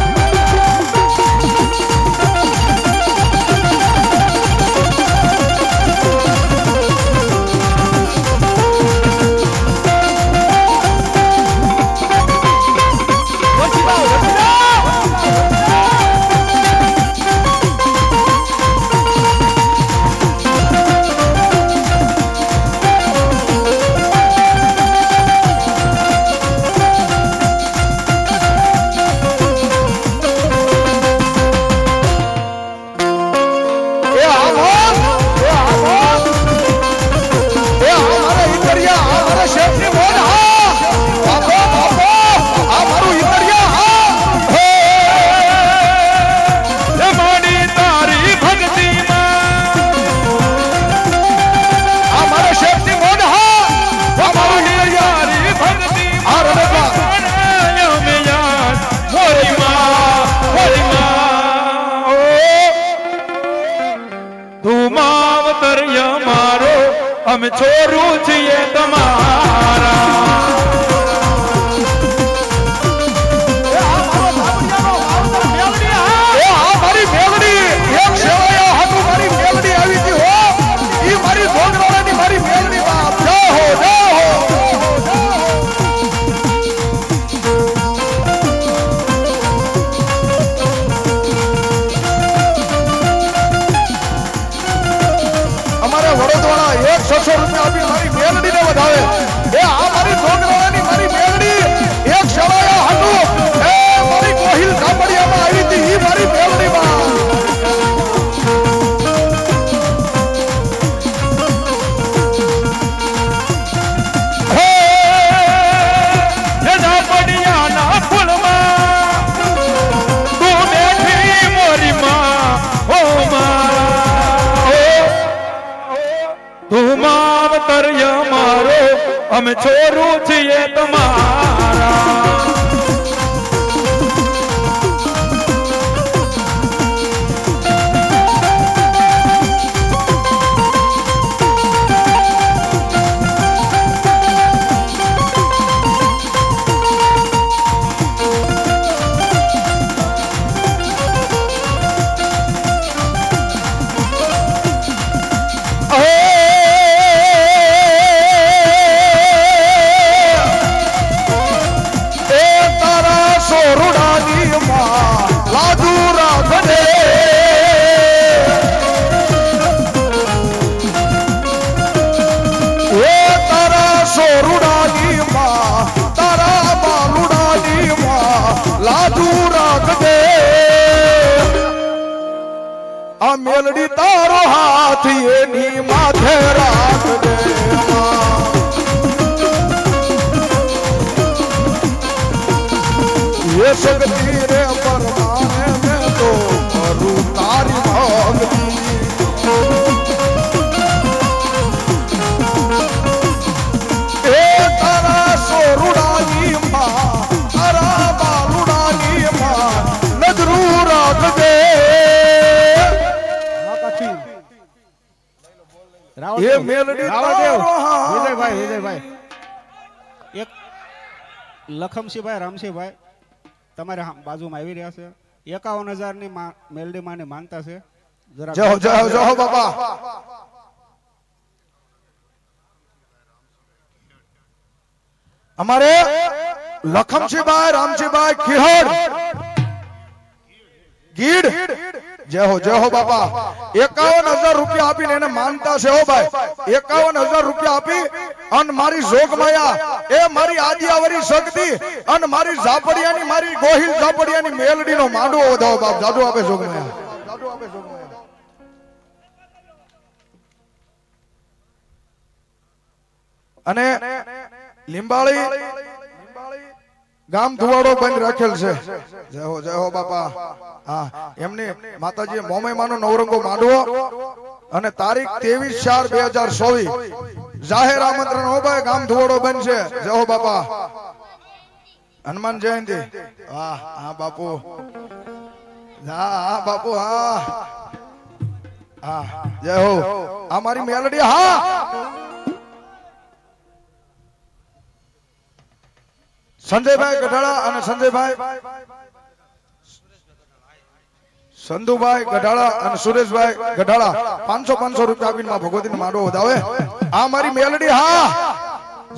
Speaker 3: અમે છોરું છીએ તમારા
Speaker 2: મારી મેલડી એક સેવાયા હાટુ મારી મેલડી આવી ગઈ હો ઈ મારી જોગરાણાની મારી મેલડી બાપ જય હો જય હો અમારે વડોદરા 100 રૂપિયા આપી મારી મેલડીને વધાવે એ આ મારી જોગરાણાની મારી મેલડી એક સેવાયા હાટુ એ મારી કોહિલ કાપડિયામાં આવી હતી ઈ મારી મેલડી બાપ
Speaker 3: અમે છોરું છીએ તમારા મેલડી તારો હાથ એની માથે રાખ દે ये शक्ति रे परमाने में तो करूं तारी भक्ति ए तारा सोरुडानी मां तारा बालुडानी मां नजरू राख दे ये मेलडी
Speaker 4: વિજયભાઈ એક લખમસિંહભાઈ રામસિંહભાઈ તમારે બાજુમાં આવી રહ્યા છે 51,000 ની મેલડી માને માનતા છે જરા
Speaker 2: જય જય બાબા અમારે લખમસિંહભાઈ રામસિંહભાઈ ખીહડ ગીડ જય હો બાપા 51,000 રૂપિયા આપીને એને માનતા છે હો ભાઈ 51,000 રૂપિયા આપી અને મારી જોગમાયા એ મારી આદિયાવરી શક્તિ અને મારી ઝાપડિયાની મારી ગોહિલ ઝાપડિયાની મેલડીનો માંડવો વધાવો બાપ જાદુ આપે જોગમાયા અને લીંબાળી ગામ ધુવાડો બંધ રાખેલ છે જય હો બાપા હા એમની માતાજી મોમેમાનો નવરંગો માંડવો અને તારીખ 23/4/2024 જાહેર આમંત્રણ હો ભાઈ ગામ ધુવાડો બંધ છે જય હો બાપા હનુમાન જયંતિ વાહ હા બાપુ હા બાપુ હા હા જય હો આ મારી મેલડી હા સંજયભાઈ ગઢાળા અને સંજયભાઈ સંધુભાઈ ગઢાળા અને સુરેશભાઈ ગઢાળા 500 રૂપિયા આપીને માં ભગવતીને માંડવો વધાવે આ મારી મેલડી હા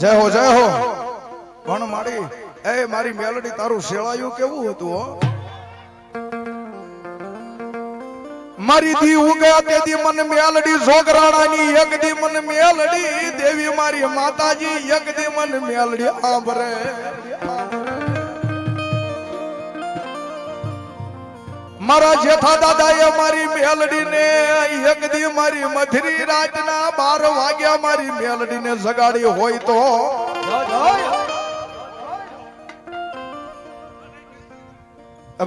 Speaker 2: જય હો પણ મારી એ મારી મેલડી તારું શેળાયું કેવું હતું હો મારી દી ઉગ્યા તેદી મન મેલડી જોગરાણાની એક દી મન મેલડી દેવી મારી માતાજી એક દી મન મેલડી આંબરે મારા જેઠા દાદાએ મારી મેલડી ને એક દી મારી મધરી રાતના 12 વાગ્યા મારી મેલડી ને જગાડી હોય તો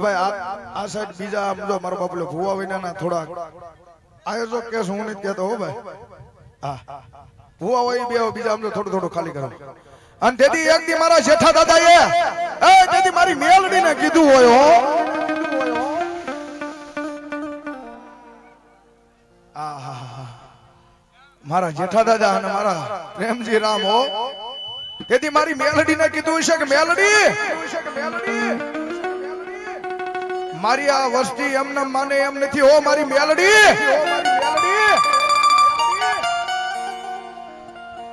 Speaker 2: ભાઈ આ સાઈડ બીજા આમ જો મારો બાપલો ભુવા વિનાના થોડા આયોજક કે હું નથી કહેતો હો ભાઈ હા ભુવા હોય બે બીજા આમ જો થોડું ખાલી કરો અને તેથી એક દી મારા જેઠા દાદાએ તેથી મારી મેલડીને કીધું હોય હો
Speaker 1: મારા જેઠા દાદા અને મારા પ્રેમજી રામ હો. તેથી મારી મેલડી ને કીધું છે કે મેલડી મારી આ વસ્તી એમને માને એમ નથી હો. મારી મેલડી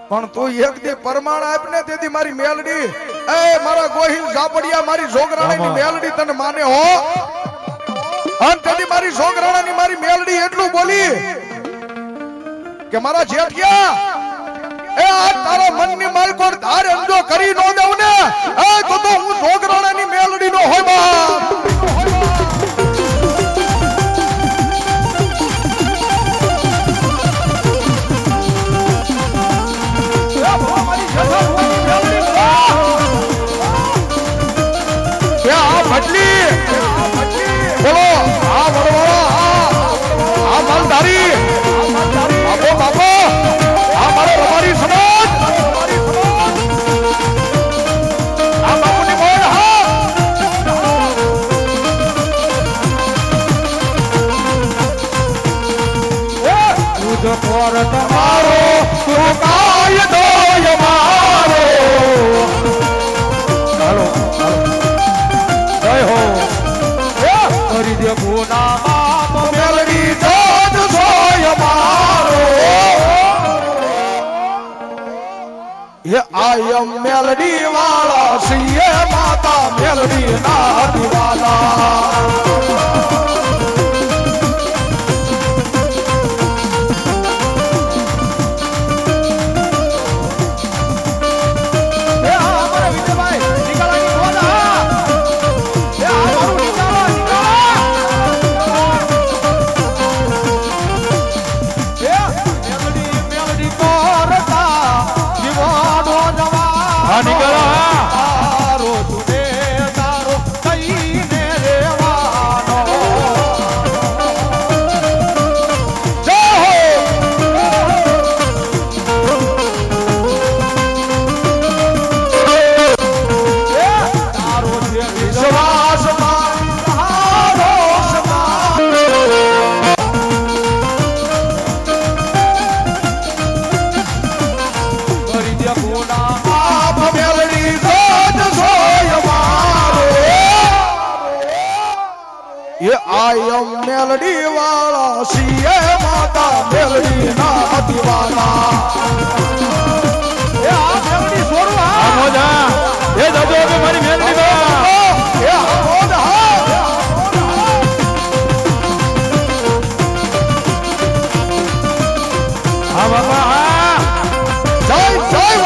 Speaker 1: પણ તું એક દી પરમાણ આપ ને. તેથી મારી મેલડી એ મારા ગોહિલ ઝાપડિયા મારી જોગરાણીની મેલડી તને માને હો. અને તેથી મારી જોગરાણાની મારી મેલડી એટલું બોલી કે મારા જેઠિયા એ આ તારા મનની માલકો ધાર અંજો કરી નો દઉં ને એ તો હું જોગરાણાની મેલડી નો હોય બા. બોલો આ વડવાળા આ માલધારી બાપો બાપો આ મારો રબારી સમાજ આ બાપુની બોલ હા તુજ પર તમારો તું કાય દોય મારો. ચાલો જય હો કરી દે ગુના બાપ મેલડી જોજ સોય મારો. એ આયમ મેલડી વાળા સિંહે માતા મેલડી ના દિવાલા. આયમ મેલડી વાળા સિંહે માતા મેલડી ના દિવાલા. એ આ મેલડી છોડવા આ મોજા એ જજો કે મારી મેલડી બા એ આ મોજા હા બાબા હા જય જય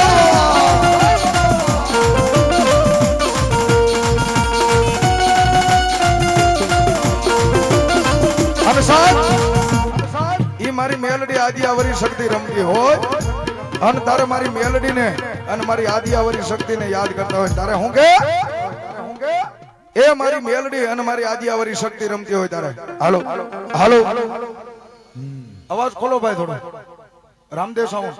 Speaker 1: ઈ મારી મેલડી આદિયાવરી શક્તિ રમતી હોય અને તારે મારી મેલડી ને અને મારી આદિયાવરી શક્તિ ને યાદ કરતા હોય તારે હું કે એ મારી મેલડી અને મારી આદિયાવરી શક્તિ રમતી હોય તારે હાલો હાલો અવાજ ખોલો ભાઈ થોડો રામદેવ સાઉન્ડ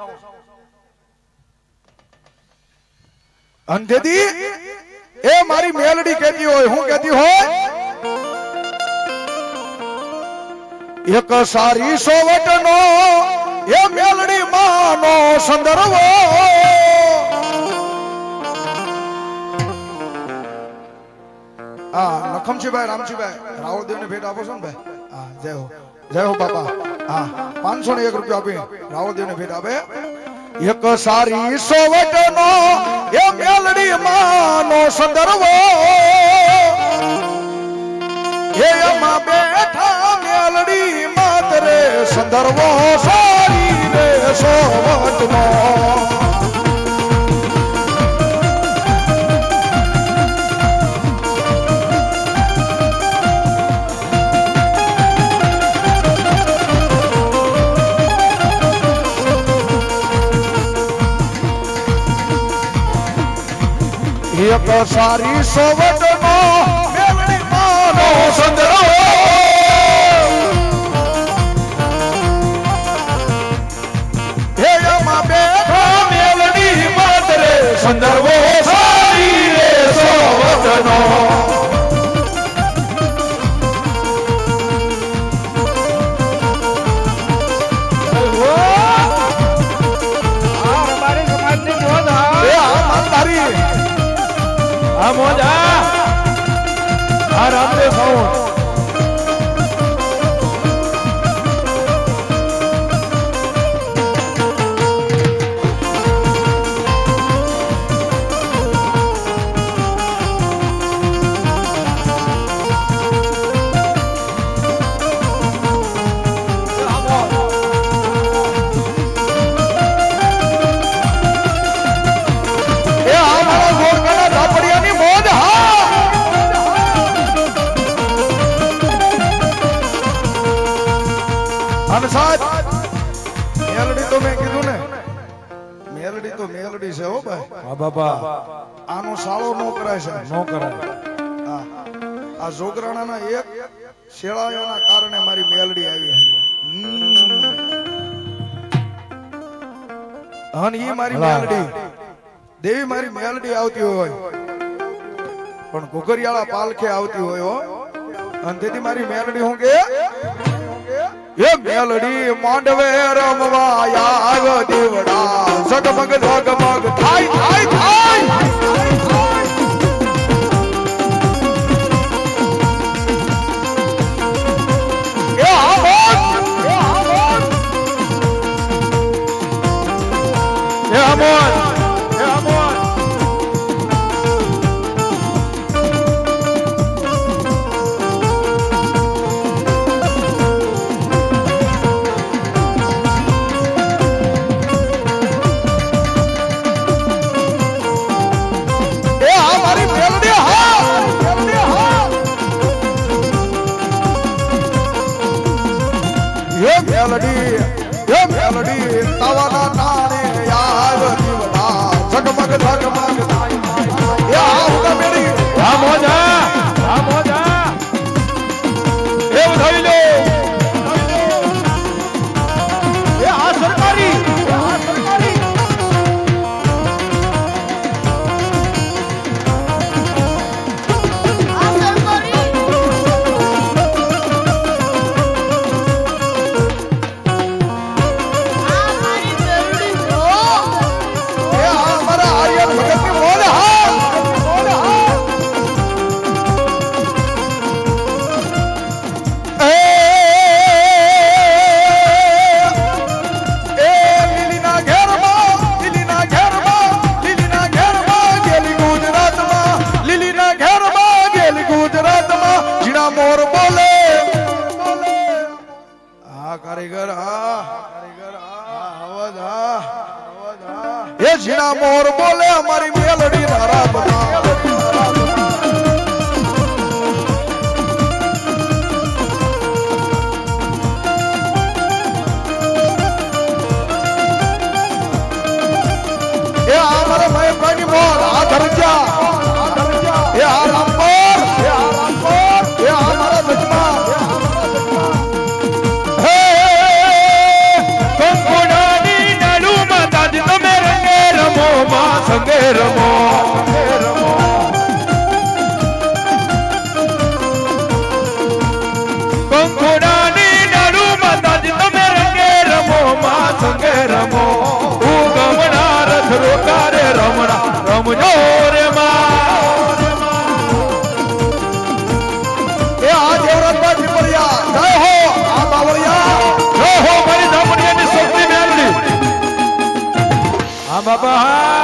Speaker 1: અંધેદી એ મારી મેલડી કહેતી હોય હું કહેતી હોય એક સારી સોવટ નો એ મેલડી માનો સંદર્ભ હા લખમજીભાઈ રામજીભાઈ રાવળદેવ ને ભેટ આપો છો ને ભાઈ હા જય હો બાપા હા 501 રૂપિયા આપી રાવળદેવ ને ભેટ આપે. એક સારી સોવટ નો એ મેલડી માનો સંદર્ભ એમાં બેઠા મેલડી માતરે સંદર્ભો સારી રે સોવટનો. એક સારી સોવટનો મેલડી માનો સંદર્ભ સંદર્ભો સારી રે સોવટનો.
Speaker 3: આ મોજા આ રામદેવ સાઉન્ડ
Speaker 2: અને સાહેબ મેલડી તો મેં કીધું ને મેલડી તો મેલડી છે હો ભાઈ.
Speaker 3: હા બાપા
Speaker 2: આનો સાળો નો કરાય છે.
Speaker 3: નો કરાય.
Speaker 2: હા. આ જોગરાણાના એક શેળાયોના કારણે મારી મેલડી આવી છે. અને ઈ મારી મેલડી દેવી મારી મેલડી આવતી હોય પણ ઘુઘરિયાળા પાલખે આવતી હોય હો. અને તેથી મારી મેલડી હું કે એ મેલડી માંડવે રમવા આવ દીવડા ઝગમગ ઝગમગ થાય થાય થાય એ આમોદ
Speaker 3: એ અમોન એ અમોન
Speaker 2: મેલડી તવાના નાણે આવ દીવડા ઝગમગ ઝગમગ એ આવ મેલડી
Speaker 3: આ મોજા એવું થઈ લે એ આ સરકારી
Speaker 2: કારીગર એ ઝીણા મોર બોલે અમારી મેલડી ના રાતમાં એ આ મારા મહેશભાઈની મોર આ ધરજા એ આ રામપર એ આ મારા સજમા
Speaker 3: સંગે રમો કંકોડાની ડાળુ માતાજી તમે રંગે રમો માં સંગે રમો તું ગમણા રથ રોકારે રમણા રમજો રે માં
Speaker 2: એ આ દેવરાજભાઈ પીપળિયા જય હો આ બાવળિયા
Speaker 3: જય હો મારી ધામણીયાની શક્તિ મેલડી હા બાપા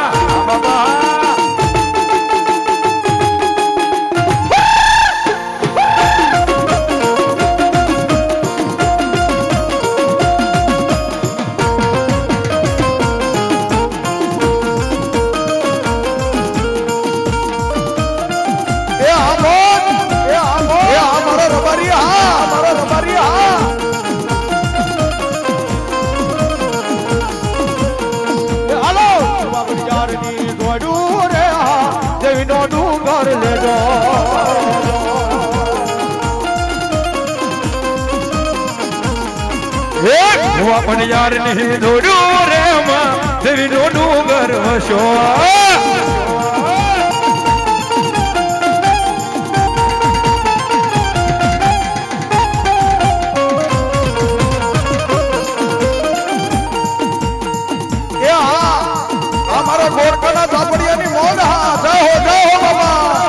Speaker 3: પણ યાર નહીં દોડ્યું રે માં દેવી નો ડુંગર હશો
Speaker 2: એ હા અમારા ગોરકાના ઝાપડિયાની મોજ હા જય હો બાબા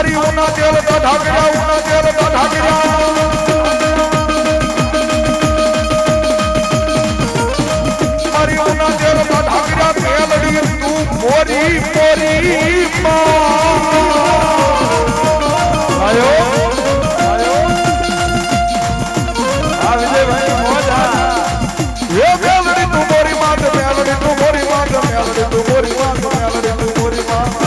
Speaker 2: મારી ઉના તેલ ઢાકર્યા ઉના તેલ ઢાકર્યા મારી ઉના તેલ ઢાકર્યા મેલડી તું મોરી મોરી આયો આ વિજયભાઈ મોજા એ મેલડી તું મોરી માં મેલડી તું મોરી માં મેલડી તું મોરી માં મેલડી તું મોરી માં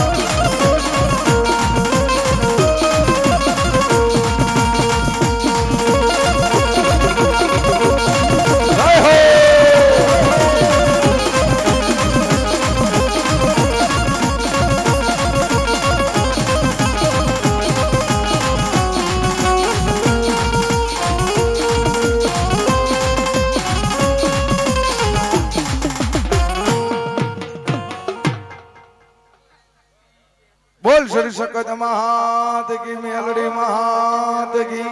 Speaker 2: બોલ શ્રી સકત મહાત કી મેલડી મહાત કી